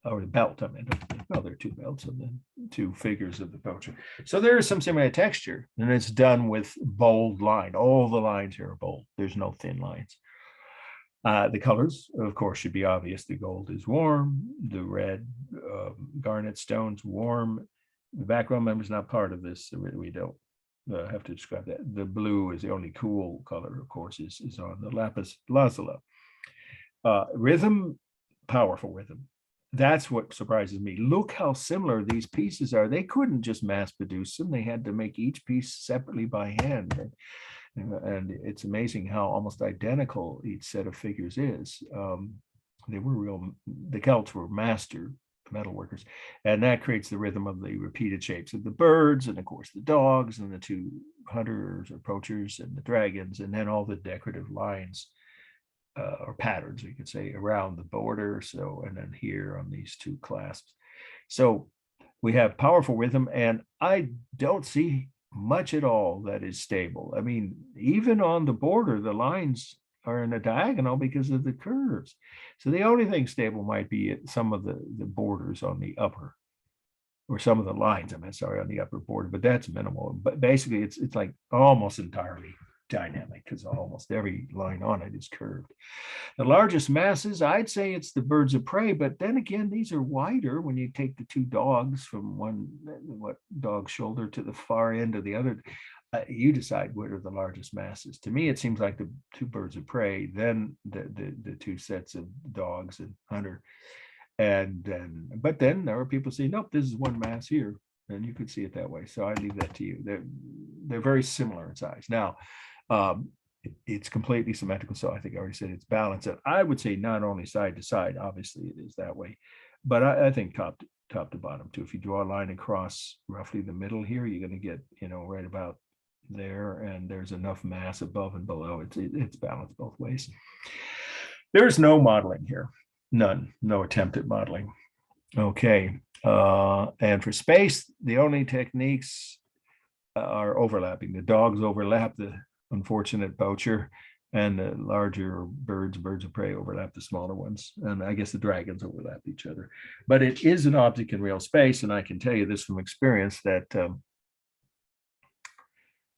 or the belt, I mean, well, there are two belts and then two figures of the poacher. So there is some similar texture, and it's done with bold line. All the lines here are bold. There's no thin lines. The colors, of course, should be obvious. The gold is warm, the red garnet stones warm. The background member is not part of this, so we don't have to describe that. The blue is the only cool color, of course, is on the lapis lazuli. Rhythm, powerful rhythm. That's what surprises me. Look how similar these pieces are. They couldn't just mass produce them. They had to make each piece separately by hand. And it's amazing how almost identical each set of figures is. They were the Celts were master metal workers, and that creates the rhythm of the repeated shapes of the birds, and of course the dogs, and the two hunters or poachers, and the dragons, and then all the decorative lines or patterns, you could say, around the border. So, and then here on these two clasps. So we have powerful rhythm, and I don't see much at all that is stable. I mean, even on the border, the lines are in a diagonal because of the curves. So the only thing stable might be some of the borders on the upper, or some of the lines, on the upper border, but that's minimal. But basically it's like almost entirely dynamic, because almost every line on it is curved. The largest masses, I'd say it's the birds of prey, but then again, these are wider when you take the two dogs from one dog's shoulder to the far end of the other. You decide what are the largest masses. To me, it seems like the two birds of prey, then the two sets of dogs and hunter. And then, but then there are people saying, nope, this is one mass here. And you could see it that way. So I leave that to you. They're very similar in size. Now, it's completely symmetrical. So I think I already said it's balanced. And I would say not only side to side, obviously it is that way, but I think top to bottom too. If you draw a line across roughly the middle here, you're going to get, right about there, and there's enough mass above and below. It's balanced both ways. There's no modeling here. None. No attempt at modeling. Okay. And for space, the only techniques are overlapping. The dogs overlap the unfortunate poacher, and the larger birds of prey overlap the smaller ones. And I guess the dragons overlap each other. But it is an object in real space, and I can tell you this from experience that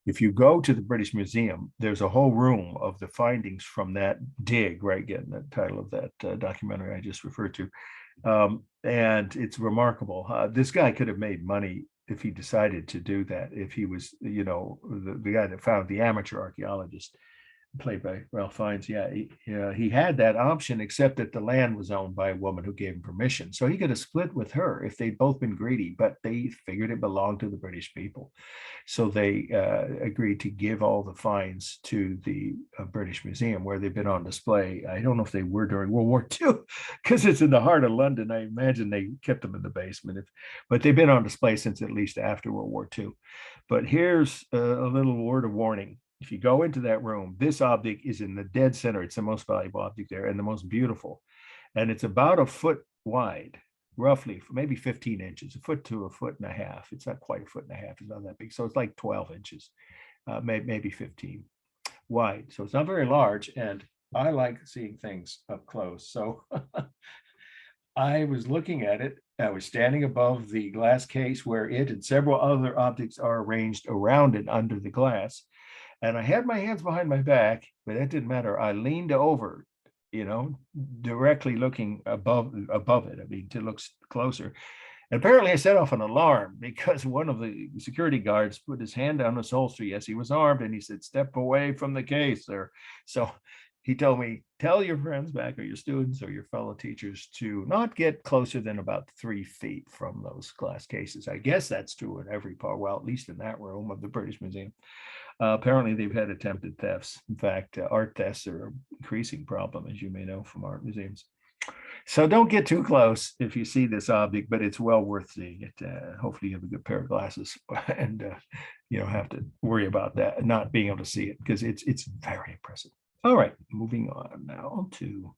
if you go to the British Museum, there's a whole room of the findings from that dig, right? Getting the title of that documentary I just referred to. And it's remarkable. This guy could have made money if he decided to do that, if he was, the guy that found, the amateur archaeologist, played by Ralph Fiennes. He had that option, except that the land was owned by a woman who gave him permission. So he could have split with her if they'd both been greedy, but they figured it belonged to the British people. So they agreed to give all the finds to the British Museum, where they've been on display. I don't know if they were during World War II, because it's in the heart of London. I imagine they kept them in the basement, but they've been on display since at least after World War II. But here's a little word of warning. If you go into that room, this object is in the dead center. It's the most valuable object there, and the most beautiful. And it's about a foot wide, roughly, maybe 15 inches, a foot to a foot and a half. It's not quite a foot and a half. It's not that big. So it's like 12 inches, maybe 15 wide. So it's not very large. And I like seeing things up close. So I was looking at it. I was standing above the glass case where it and several other objects are arranged around it under the glass. And I had my hands behind my back, but that didn't matter. I leaned over, directly looking above it. I mean, to look closer. And apparently I set off an alarm, because one of the security guards put his hand on his holster. Yes, he was armed, and he said, "Step away from the case, sir." So he told me, tell your friends back, or your students or your fellow teachers, to not get closer than about 3 feet from those glass cases. I guess that's true in every part, well, at least in that room of the British Museum. Apparently, they've had attempted thefts. In fact, art thefts are an increasing problem, as you may know from art museums. So don't get too close if you see this object, but it's well worth seeing it. Hopefully you have a good pair of glasses, and you don't have to worry about that, not being able to see it, because it's very impressive. All right, moving on now to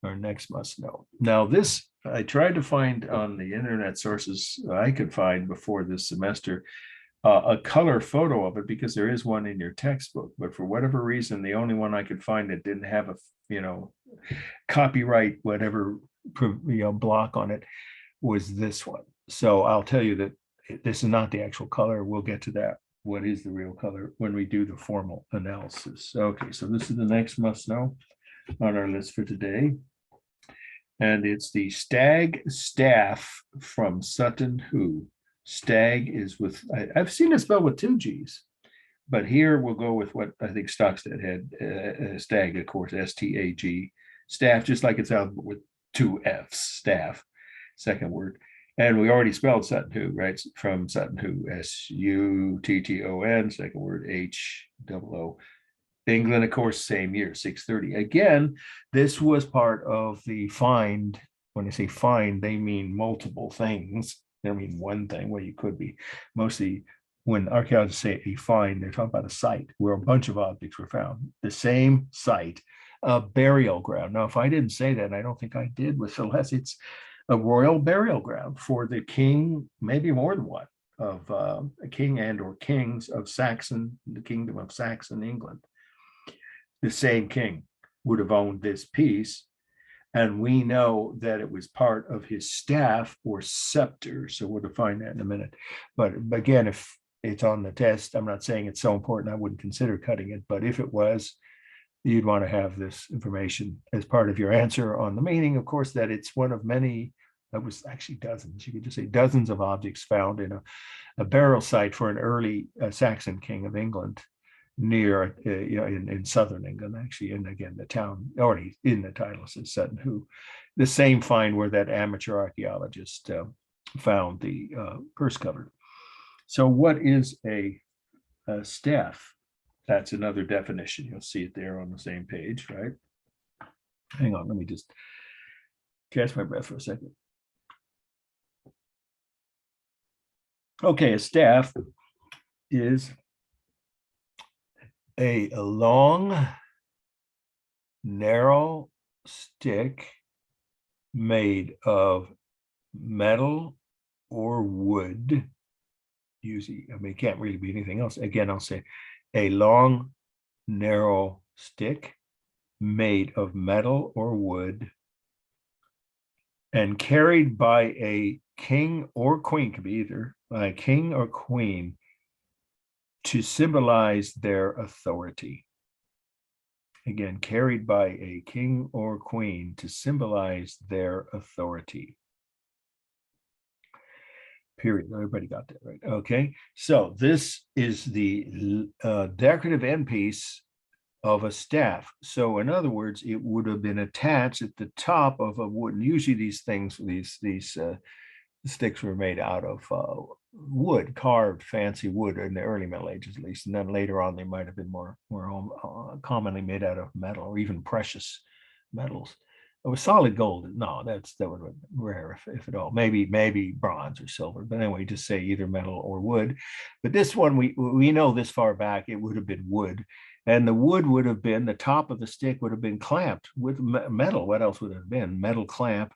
our next must know. Now this, I tried to find on the internet sources I could find before this semester, a color photo of it, because there is one in your textbook, but for whatever reason, the only one I could find that didn't have a, copyright, whatever, block on it was this one. So I'll tell you that this is not the actual color. We'll get to that. What is the real color when we do the formal analysis? Okay, so this is the next must know on our list for today. And it's the Stag Staff from Sutton Hoo. Stag is with, I've seen it spelled with two G's, but here we'll go with what I think Stockstead had, Stag, of course, S-T-A-G, staff, just like it's out with two F's, staff, second word. And we already spelled Sutton Hoo, right? From Sutton Hoo, S-U-T-T-O-N, second word, H-O-O. England, of course, same year, 630. Again, this was part of the find. When I say find, they mean multiple things. They don't mean one thing. Well, you could be. Mostly when archaeologists say a find, they're talking about a site where a bunch of objects were found. The same site, a burial ground. Now, if I didn't say that, and I don't think I did with Celeste, it's a royal burial ground for the king, maybe more than one, of a king and or kings of Saxon, the kingdom of Saxon, England. The same king would have owned this piece. And we know that it was part of his staff or scepter. So we'll define that in a minute. But again, if it's on the test, I'm not saying it's so important, I wouldn't consider cutting it. But if it was, you'd want to have this information as part of your answer on the meaning, of course, that it's one of many, that was actually dozens, you could just say dozens of objects found in a burial site for an early Saxon king of England, near in southern England, actually. And again, the town already in the title says Sutton Hoo. The same find where that amateur archaeologist found the purse cover. So what is a staff? That's another definition. You'll see it there on the same page, right? Hang on, let me just catch my breath for a second. Okay, a staff is a long, narrow stick made of metal or wood. Usually, I mean, it can't really be anything else. Again, I'll say a long, narrow stick made of metal or wood and carried by a king or queen, could be either by a king or queen, to symbolize their authority. Again, carried by a king or queen to symbolize their authority. Period. Everybody got that right. Okay. So this is the decorative end piece of a staff. So in other words, it would have been attached at the top of a wooden. Usually these things, these sticks were made out of wood, carved fancy wood in the early Middle Ages, at least. And then later on, they might have been more commonly made out of metal or even precious metals. It was solid gold. No, that would have been rare, if at all. Maybe bronze or silver. But anyway, just say either metal or wood. But this one, we know this far back, it would have been wood. And the wood would have been, the top of the stick would have been clamped with metal. What else would it have been? Metal clamp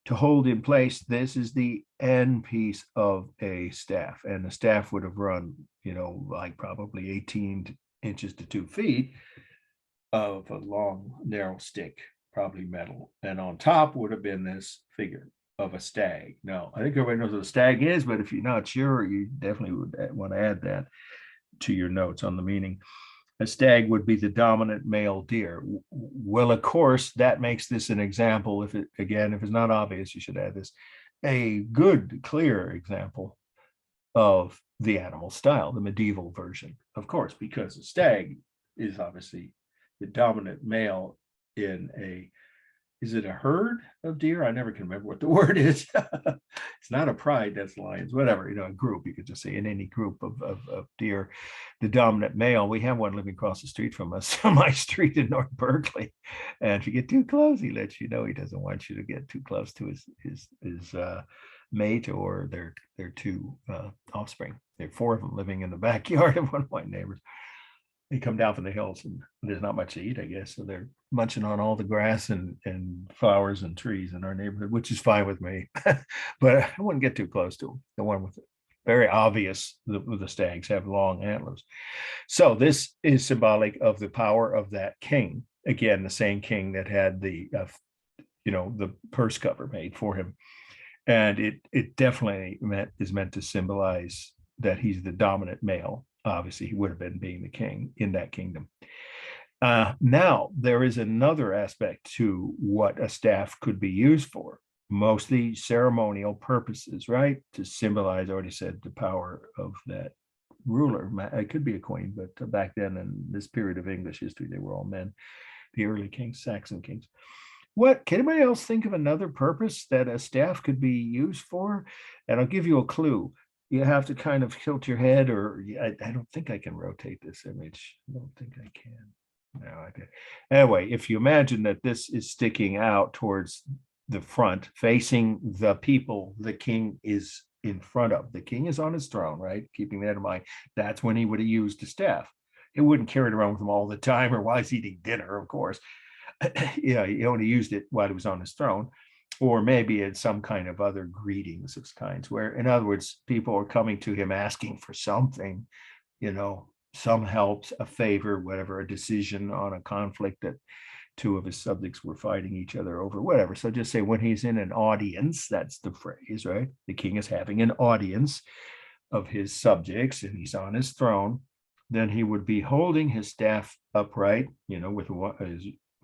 to hold in place. This is the end piece of a staff. And the staff would have run, like probably 18 inches to 2 feet of a long, narrow stick, probably metal. And on top would have been this figure of a stag. Now, I think everybody knows what a stag is, but if you're not sure, you definitely would want to add that to your notes on the meaning. A stag would be the dominant male deer. Well, of course, that makes this an example. If it's not obvious, you should add this. A good, clear example of the animal style, the medieval version, of course, because a stag is obviously the dominant male in is it a herd of deer? I never can remember what the word is. It's not a pride, that's lions, whatever, a group. You could just say in any group of deer, the dominant male. We have one living across the street from us on my street in North Berkeley. And if you get too close, he lets you know he doesn't want you to get too close to his mate or their two offspring. There are 4 of them living in the backyard of one of my neighbors. They come down from the hills and there's not much to eat, I guess. So they're munching on all the grass and flowers and trees in our neighborhood, which is fine with me. But I wouldn't get too close to them. The one with very obvious, the stags have long antlers. So this is symbolic of the power of that king. again, the same king that had the the purse cover made for him, and it definitely is meant to symbolize that he's the dominant male. Obviously, he would have been being the king in that kingdom. Now, there is another aspect to what a staff could be used for, mostly ceremonial purposes, right? To symbolize, I already said, the power of that ruler. It could be a queen, but back then in this period of English history, they were all men, the early kings, Saxon kings. What can anybody else think of another purpose that a staff could be used for? And I'll give you a clue. You have to kind of tilt your head, or I don't think I can rotate this image. I don't think I can. No, I did. Anyway, if you imagine that this is sticking out towards the front, facing the people the king is in front of. The king is on his throne, right? Keeping that in mind. That's when he would have used a staff. He wouldn't carry it around with him all the time, or while he's eating dinner, of course. Yeah, he only used it while he was on his throne, or maybe in some kind of other greetings of kinds, where, in other words, people are coming to him asking for something, some help, a favor, whatever, a decision on a conflict that two of his subjects were fighting each other over, whatever. So just say when he's in an audience, that's the phrase, right? The king is having an audience of his subjects and he's on his throne. Then he would be holding his staff upright, with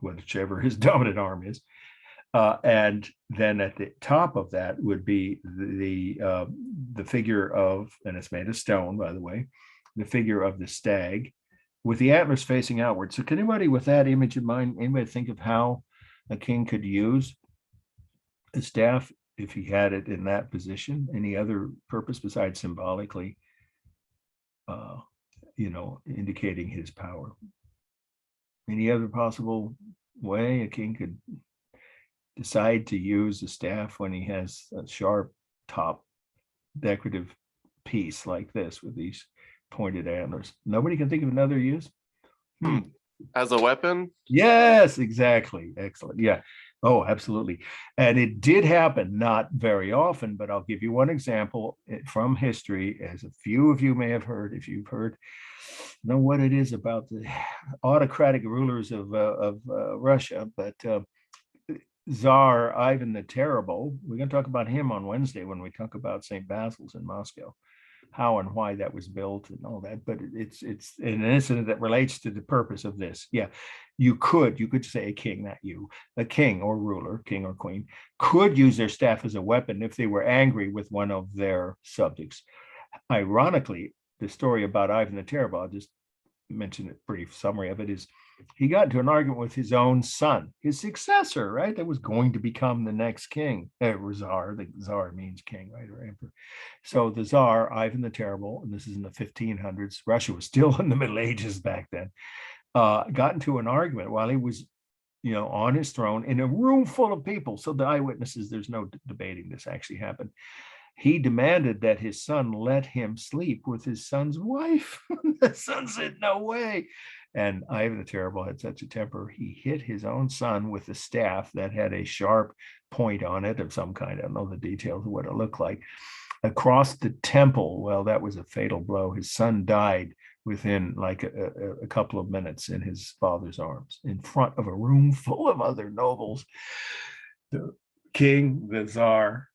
whichever his dominant arm is. And then at the top of that would be the figure of, and it's made of stone, by the way, the figure of the stag with the antlers facing outward. So can anybody with that image in mind, anybody think of how a king could use a staff if he had it in that position? Any other purpose besides symbolically, indicating his power? Any other possible way a king could decide to use a staff when he has a sharp top decorative piece like this with these pointed antlers? Nobody can think of another use? As a weapon? Yes, exactly. Excellent. Yeah. Oh, absolutely. And it did happen, not very often, but I'll give you one example from history, as a few of you may have heard. If you've heard, know what it is about the autocratic rulers of Russia, but Tsar Ivan the Terrible, we're going to talk about him on Wednesday when we talk about St. Basil's in Moscow, how and why that was built and all that. But it's an incident that relates to the purpose of this. Yeah, you could say a king, not you, a king or ruler, king or queen, could use their staff as a weapon if they were angry with one of their subjects. Ironically, the story about Ivan the Terrible, I'll just mention a brief summary of it, is he got into an argument with his own son, his successor, right? That was going to become the next king. Tsar, the Tsar means king, right? Or emperor. So the Tsar, Ivan the Terrible, and this is in the 1500s, Russia was still in the Middle Ages back then, got into an argument while he was, on his throne in a room full of people. So the eyewitnesses, there's no debating this actually happened. He demanded that his son let him sleep with his son's wife. The son said, no way. And Ivan the Terrible had such a temper, he hit his own son with a staff that had a sharp point on it of some kind. I don't know the details of what it looked like. Across the temple, well, that was a fatal blow. His son died within like a couple of minutes in his father's arms in front of a room full of other nobles. The king, the Tsar,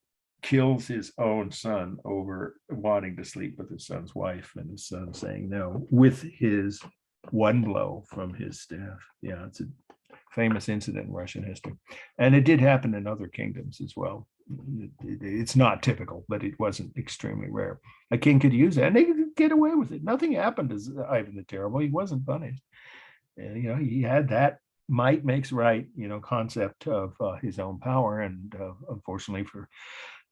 kills his own son over wanting to sleep with his son's wife, and his son saying no with his one blow from his staff. Yeah, it's a famous incident in Russian history. And it did happen in other kingdoms as well. It's not typical, but it wasn't extremely rare. A king could use it and they could get away with it. Nothing happened to Ivan the Terrible. He wasn't punished. He had that might makes right, concept of his own power. And unfortunately for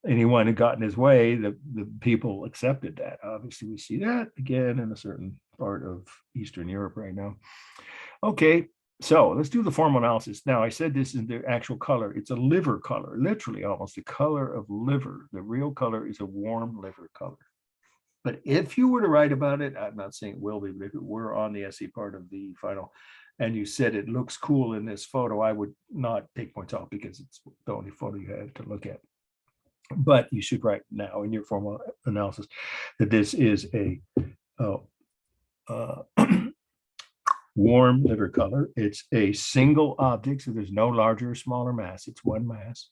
anyone who got in his way, the people accepted that. Obviously, we see that again in a certain part of Eastern Europe right now. Okay, so let's do the formal analysis. Now, I said this is the actual color. It's a liver color, literally almost the color of liver. The real color is a warm liver color. But if you were to write about it, I'm not saying it will be, but if it were on the essay part of the final, and you said it looks cool in this photo, I would not take points off because it's the only photo you have to look at. But you should write now in your formal analysis that this is a warm liver color. It's a single object, so there's no larger or smaller mass. It's one mass,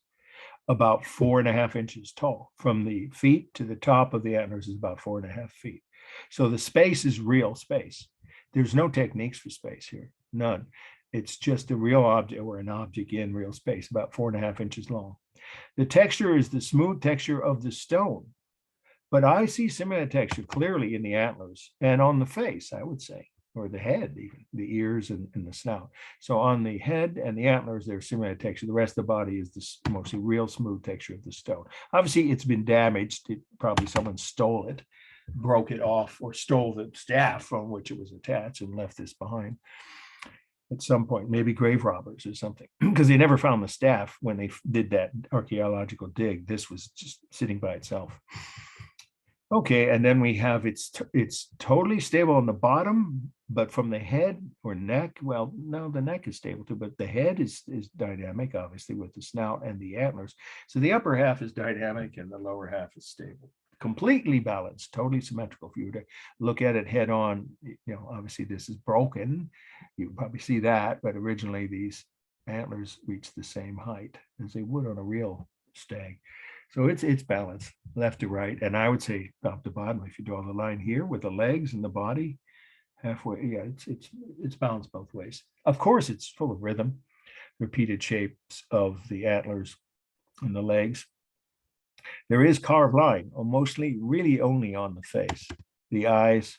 about 4.5 inches tall. From the feet to the top of the antlers is about 4.5 feet. So the space is real space. There's no techniques for space here, none. It's just a real object or an object in real space, about 4.5 inches long. The texture is the smooth texture of the stone, but I see similar texture clearly in the antlers and on the face, I would say, or the head, even the ears and the snout. So on the head and the antlers, there's similar texture. The rest of the body is the mostly real smooth texture of the stone. Obviously, it's been damaged. Probably someone stole it, broke it off, or stole the staff from which it was attached and left this behind at some point, maybe grave robbers or something, because they never found the staff when they did that archaeological dig. This was just sitting by itself. Okay, and then we have it's totally stable on the bottom, but from the head or neck, well, no, the neck is stable too, but the head is dynamic, obviously, with the snout and the antlers. So the upper half is dynamic and the lower half is stable. Completely balanced, totally symmetrical. If you were to look at it head on, obviously this is broken. You would probably see that, but originally these antlers reach the same height as they would on a real stag. So it's balanced left to right. And I would say top to bottom, if you draw the line here with the legs and the body halfway, yeah, it's balanced both ways. Of course, it's full of rhythm, repeated shapes of the antlers and the legs. There is carved line, mostly really only on the face, the eyes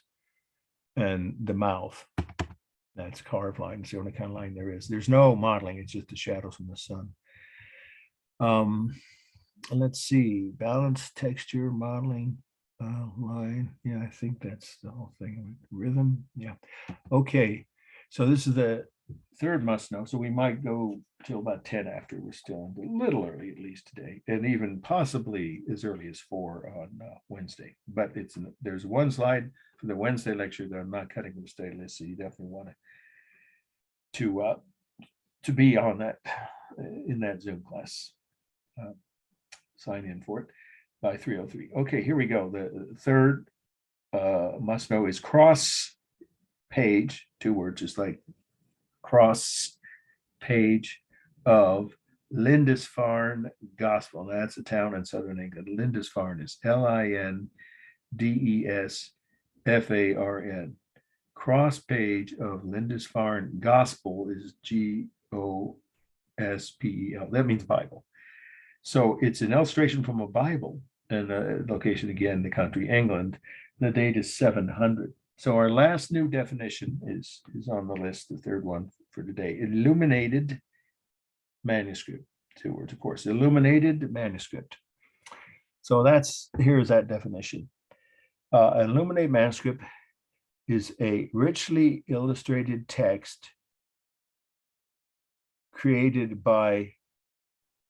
and the mouth. That's carved line. It's the only kind of line there is. There's no modeling. It's just the shadows from the sun. Let's see, balance, texture, modeling, line. Yeah, I think that's the whole thing. Rhythm. Yeah. Okay. So this is the third must know. So we might go till about 10 after. We're still a little early, at least today, and even possibly as early as 4 on Wednesday. But there's one slide for the Wednesday lecture that I'm not cutting from the study list, so you definitely want to be on that in that Zoom class. Sign in for it by 3:03. Okay, here we go. The third must know is cross page, 2 words, just like cross page of Lindisfarne Gospel. That's a town in southern England. Lindisfarne is Lindesfarn. Cross page of Lindisfarne Gospel is Gospel. That means Bible. So it's an illustration from a Bible, and the location again, the country, England. The date is 700. So our last new definition is on the list, the third one for today. Illuminated manuscript, 2 words, of course. Illuminated manuscript. So here's that definition. Illuminated manuscript is a richly illustrated text created by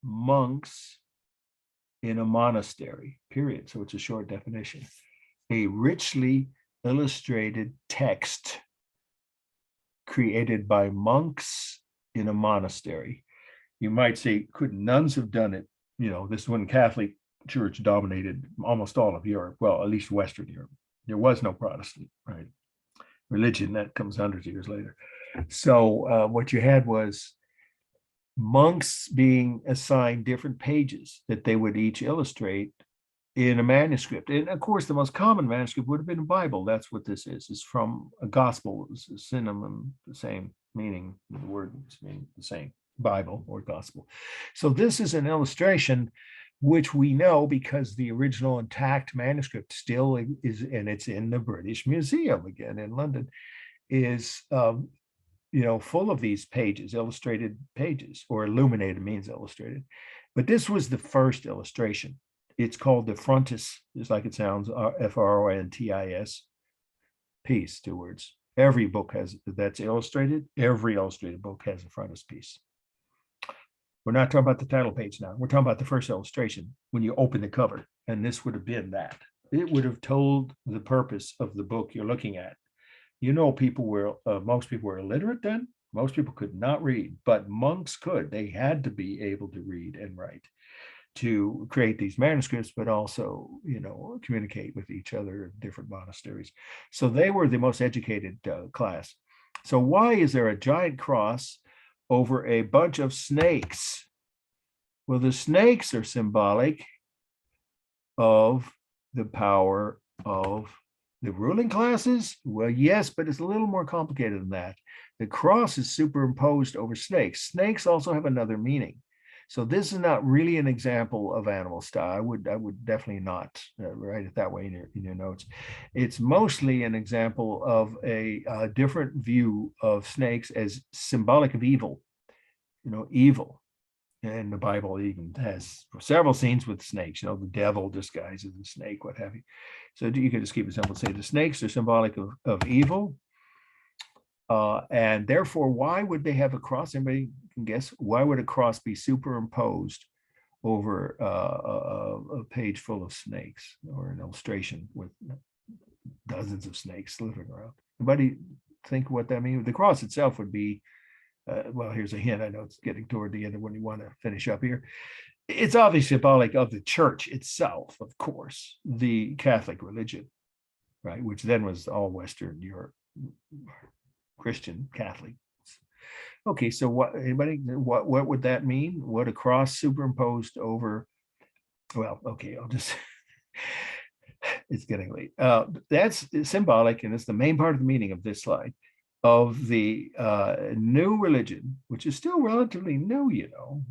monks in a monastery, period. So it's a short definition. A richly illustrated text created by monks in a monastery. You might say, could nuns have done it? This is when Catholic Church dominated almost all of Europe, well, at least Western Europe. There was no Protestant, right? Religion, that comes hundreds of years later. So what you had was monks being assigned different pages that they would each illustrate in a manuscript. And of course, the most common manuscript would have been a Bible. That's what this is. It's from a gospel. It's a synonym, the same meaning. The word means the same, Bible or gospel. So this is an illustration, which we know because the original intact manuscript still is, and it's in the British Museum again in London, is full of these pages, illustrated pages, or illuminated means illustrated. But this was the first illustration. It's called the frontis, just like it sounds, Frontis piece, 2 words. Every book that's illustrated, every illustrated book has a frontispiece. We're not talking about the title page now. We're talking about the first illustration when you open the cover. And this would have been that. It would have told the purpose of the book you're looking at. Most people were illiterate then. Most people could not read, but monks could. They had to be able to read and write to create these manuscripts, but also, communicate with each other in different monasteries. So they were the most educated class. So why is there a giant cross over a bunch of snakes? Well, the snakes are symbolic of the power of the ruling classes. Well, yes, but it's a little more complicated than that. The cross is superimposed over snakes. Snakes also have another meaning. So this is not really an example of animal style. I would definitely not write it that way in your notes. It's mostly an example of a different view of snakes as symbolic of evil, evil. And the Bible even has several scenes with snakes, the devil disguised as a snake, what have you. So you could just keep it simple, say the snakes are symbolic of evil. And therefore, why would they have a cross? Anybody can guess? Why would a cross be superimposed over a page full of snakes, or an illustration with dozens of snakes slithering around? Anybody think what that means? The cross itself would be, well, here's a hint. I know it's getting toward the end of when you want to finish up here. It's obviously symbolic of the church itself, of course, the Catholic religion, right? Which then was all Western Europe, Christian Catholic. Okay, so what would that mean? What a cross superimposed over? Well, okay, I'll just. It's getting late. That's symbolic, and it's the main part of the meaning of this slide, of the new religion, which is still relatively new,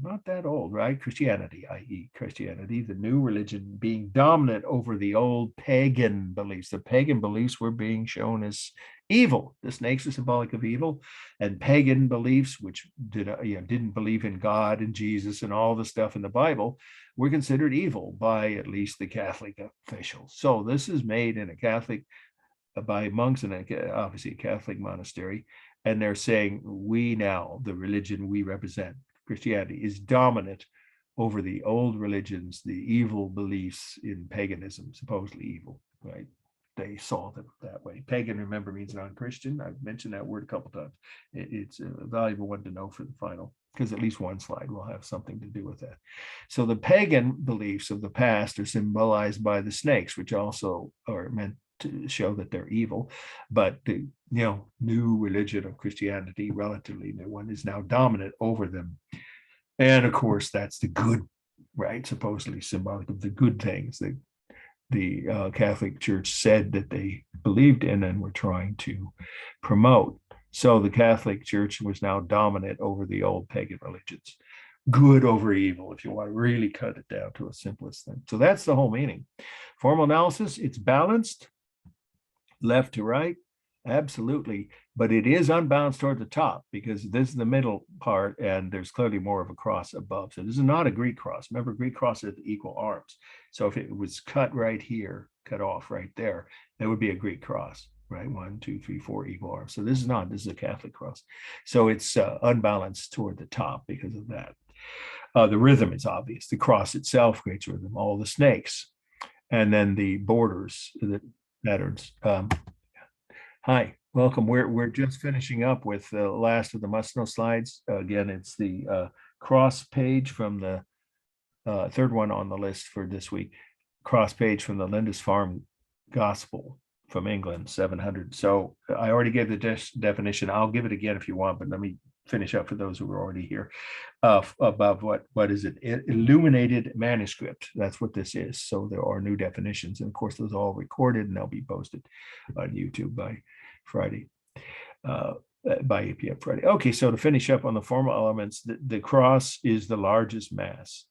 not that old, right? Christianity, i.e. Christianity, the new religion being dominant over the old pagan beliefs. The pagan beliefs were being shown as evil. The snakes are symbolic of evil, and pagan beliefs, which didn't believe in God and Jesus and all the stuff in the Bible, were considered evil by at least the Catholic officials. So this is made in a Catholic, by monks in obviously a Catholic monastery, and they're saying, we now, the religion we represent, Christianity, is dominant over the old religions, the evil beliefs in paganism, supposedly evil, right? They saw them that way. Pagan, remember, means non-Christian. I've mentioned that word a couple times. It's a valuable one to know for the final, because at least one slide will have something to do with that. So the pagan beliefs of the past are symbolized by the snakes, which also are meant to show that they're evil. But the new religion of Christianity, relatively new one, is now dominant over them. And of course, that's the good, right? Supposedly symbolic of the good things that the Catholic Church said that they believed in and were trying to promote. So the Catholic Church was now dominant over the old pagan religions. Good over evil, if you want to really cut it down to a simplest thing. So that's the whole meaning. Formal analysis, it's balanced, left to right, absolutely, but it is unbalanced toward the top, because this is the middle part and there's clearly more of a cross above. So this is not a Greek cross. Remember, Greek crosses have equal arms. So if it was cut right here, cut off right there, that would be a Greek cross, right? 1, 2, 3, 4 equal arms. So this is not, this is a Catholic cross. So it's unbalanced toward the top because of that. The rhythm is obvious. The cross itself creates rhythm, all the snakes, and then the borders, the patterns. Hi, welcome. We're just finishing up with the last of the must-know slides. Again, it's the cross page from the third one on the list for this week. Cross page from the Lindisfarne Gospel from England, 700. So I already gave the definition. I'll give it again if you want, but let me finish up for those who are already here. Above what is it? Illuminated manuscript. That's what this is. So there are new definitions, and of course those are all recorded and they'll be posted on YouTube by Friday, by 8 p.m. Friday. Okay, so to finish up on the formal elements, the cross is the largest mass,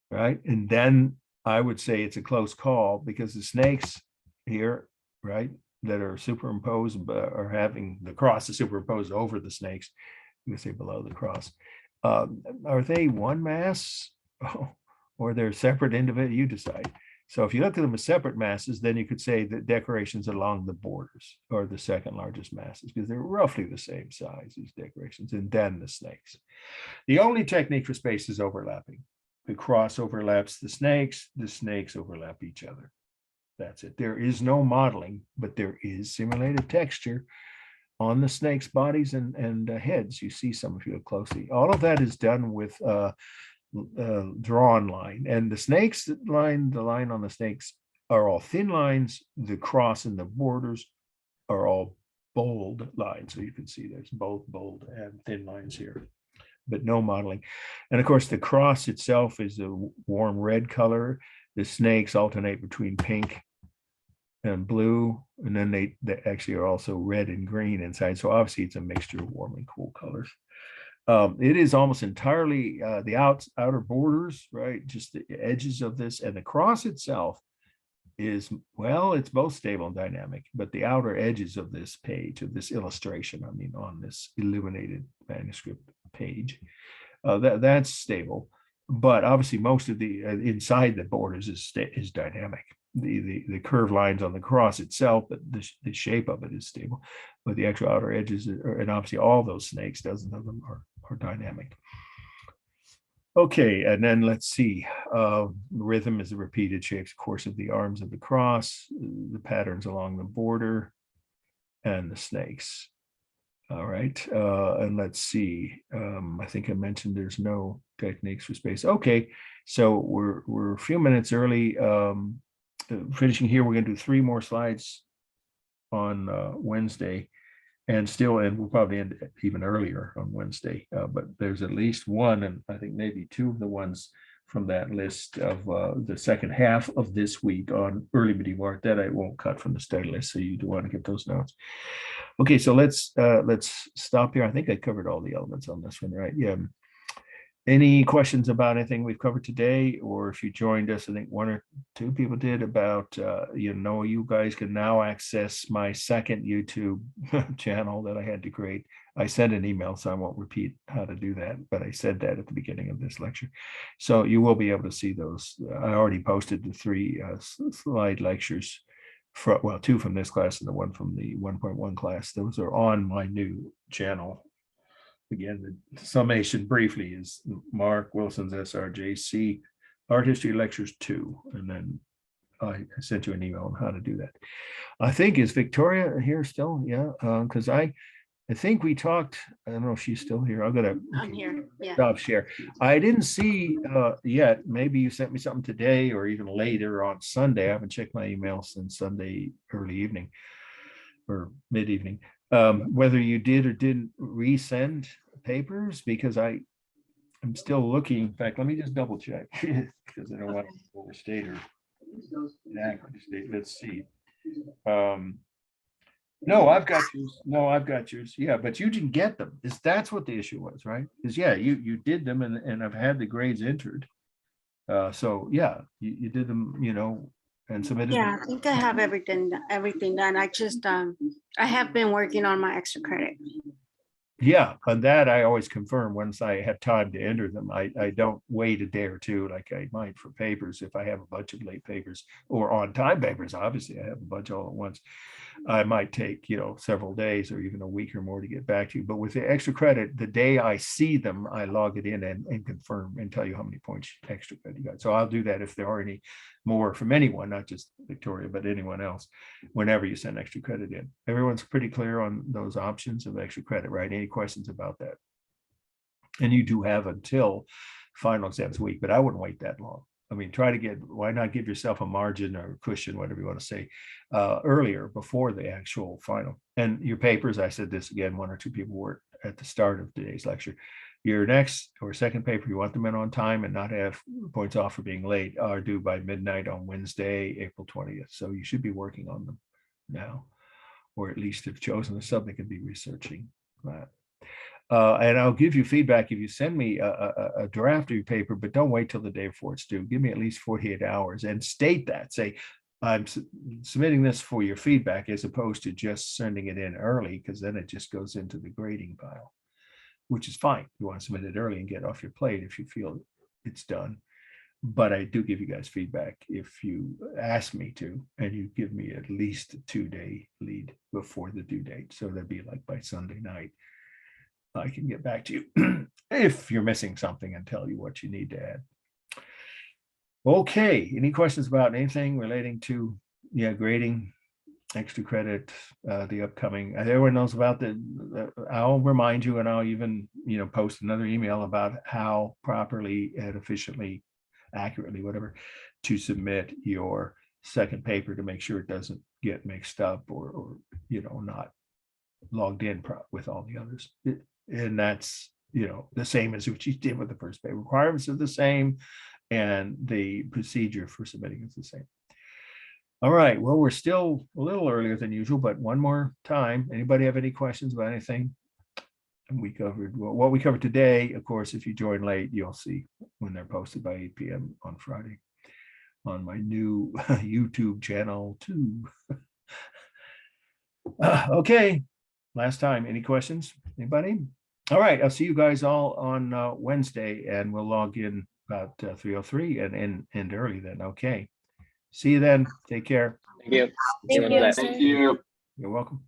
right? And then I would say it's a close call, because the snakes here, right, that are superimposed, or having the cross is superimposed over the snakes, you can say below the cross. Are they one mass, or they're separate individual? You decide. So if you look at them as separate masses, then you could say that decorations along the borders are the second largest masses, because they're roughly the same size, these decorations, and then the snakes. The only technique for space is overlapping. The cross overlaps the snakes overlap each other. That's it. There is no modeling, but there is simulated texture on the snakes' bodies and heads. You see some if you look closely. All of that is done with drawn line, and the snakes line, the line on the snakes are all thin lines. The cross and the borders are all bold line. So you can see there's both bold and thin lines here, but no modeling. And of course, the cross itself is a warm red color. The snakes alternate between pink and blue, and then they actually are also red and green inside. So obviously it's a mixture of warm and cool colors. It is almost entirely the outer borders, right? Just the edges of this, and the cross itself is, well, it's both stable and dynamic, but the outer edges of this page, of this illustration, I mean, on this illuminated manuscript page, that's stable. But obviously most of the inside the borders is dynamic. The curved lines on the cross itself, but the shape of it is stable. But the actual outer edges, and obviously all those snakes, dozens of them are dynamic. Okay, and then let's see. Rhythm is the repeated shapes, of course, of the arms of the cross, the patterns along the border, and the snakes. All right, and let's see. I think I mentioned there's no techniques for space. Okay, so we're a few minutes early. Finishing here, we're going to do 3 more slides on Wednesday, and we'll probably end even earlier on Wednesday. But there's at least one, and I think maybe 2 of the ones from that list of the second half of this week on early medieval art that I won't cut from the study list. So you do want to get those notes. Okay, so let's stop here. I think I covered all the elements on this one, right? Yeah. Any questions about anything we've covered today? Or if you joined us, I think 1 or 2 people did, about, you guys can now access my second YouTube channel that I had to create. I sent an email, so I won't repeat how to do that, but I said that at the beginning of this lecture. So you will be able to see those. I already posted the 3 slide lectures, 2 from this class and the 1 from the 1.1 class. Those are on my new channel. Again, the summation briefly is Mark Wilson's SRJC Art History Lectures 2. And then I sent you an email on how to do that. I think, is Victoria here still? Yeah, because I think we talked, I don't know if she's still here. I'm here. Yeah. Stop share. I didn't see yet. Maybe you sent me something today or even later on Sunday. I haven't checked my email since Sunday early evening or mid-evening. Whether you did or didn't resend papers, because I'm still looking. In fact, let me just double check because I don't want to overstate or inaccurate. Let's see. No, I've got yours. No, I've got yours. Yeah, but you didn't get them. That's what the issue was, right? Because yeah, you did them, and I've had the grades entered. So yeah, you did them, and submitted. Yeah, I think I have everything done. I just I have been working on my extra credit. Yeah, on that I always confirm once I have time to enter them. I don't wait a day or 2 like I might for papers. If I have a bunch of late papers or on time papers, obviously I have a bunch all at once. I might take, several days or even a week or more to get back to you. But with the extra credit, the day I see them, I log it in and confirm and tell you how many points extra credit you got. So I'll do that if there are any more from anyone, not just Victoria, but anyone else, whenever you send extra credit in. Everyone's pretty clear on those options of extra credit, right? Any questions about that? And you do have until final exams week, but I wouldn't wait that long. I mean, why not give yourself a margin or cushion, whatever you want to say, earlier before the actual final. And your papers, I said this again, 1 or 2 people were at the start of today's lecture. Your next or second paper, you want them in on time and not have points off for being late, are due by midnight on Wednesday, April 20th. So you should be working on them now, or at least have chosen a subject and be researching that. And I'll give you feedback if you send me a draft of your paper, but don't wait till the day before it's due. Give me at least 48 hours and state that. Say, I'm submitting this for your feedback, as opposed to just sending it in early, because then it just goes into the grading pile, which is fine. You want to submit it early and get off your plate if you feel it's done. But I do give you guys feedback if you ask me to, and you give me at least a 2-day lead before the due date. So that'd be like by Sunday night. I can get back to you if you're missing something and tell you what you need to add. Okay, any questions about anything relating to grading, extra credit, the upcoming? Everyone knows about I'll remind you, and I'll even post another email about how properly and efficiently, accurately, whatever, to submit your second paper to make sure it doesn't get mixed up or not logged in with all the others. And that's, the same as what you did with the first pay. Requirements are the same and the procedure for submitting is the same. All right, well, we're still a little earlier than usual, but one more time. Anybody have any questions about anything? And we covered what we covered today. Of course, if you join late, you'll see when they're posted by 8 p.m. on Friday on my new YouTube channel too. Okay, last time. Any questions? Anybody? All right, I'll see you guys all on Wednesday, and we'll log in about 3:03 and end early then. Okay. See you then. Take care. Thank you. See you Thank you. Wednesday. Thank you. You're welcome.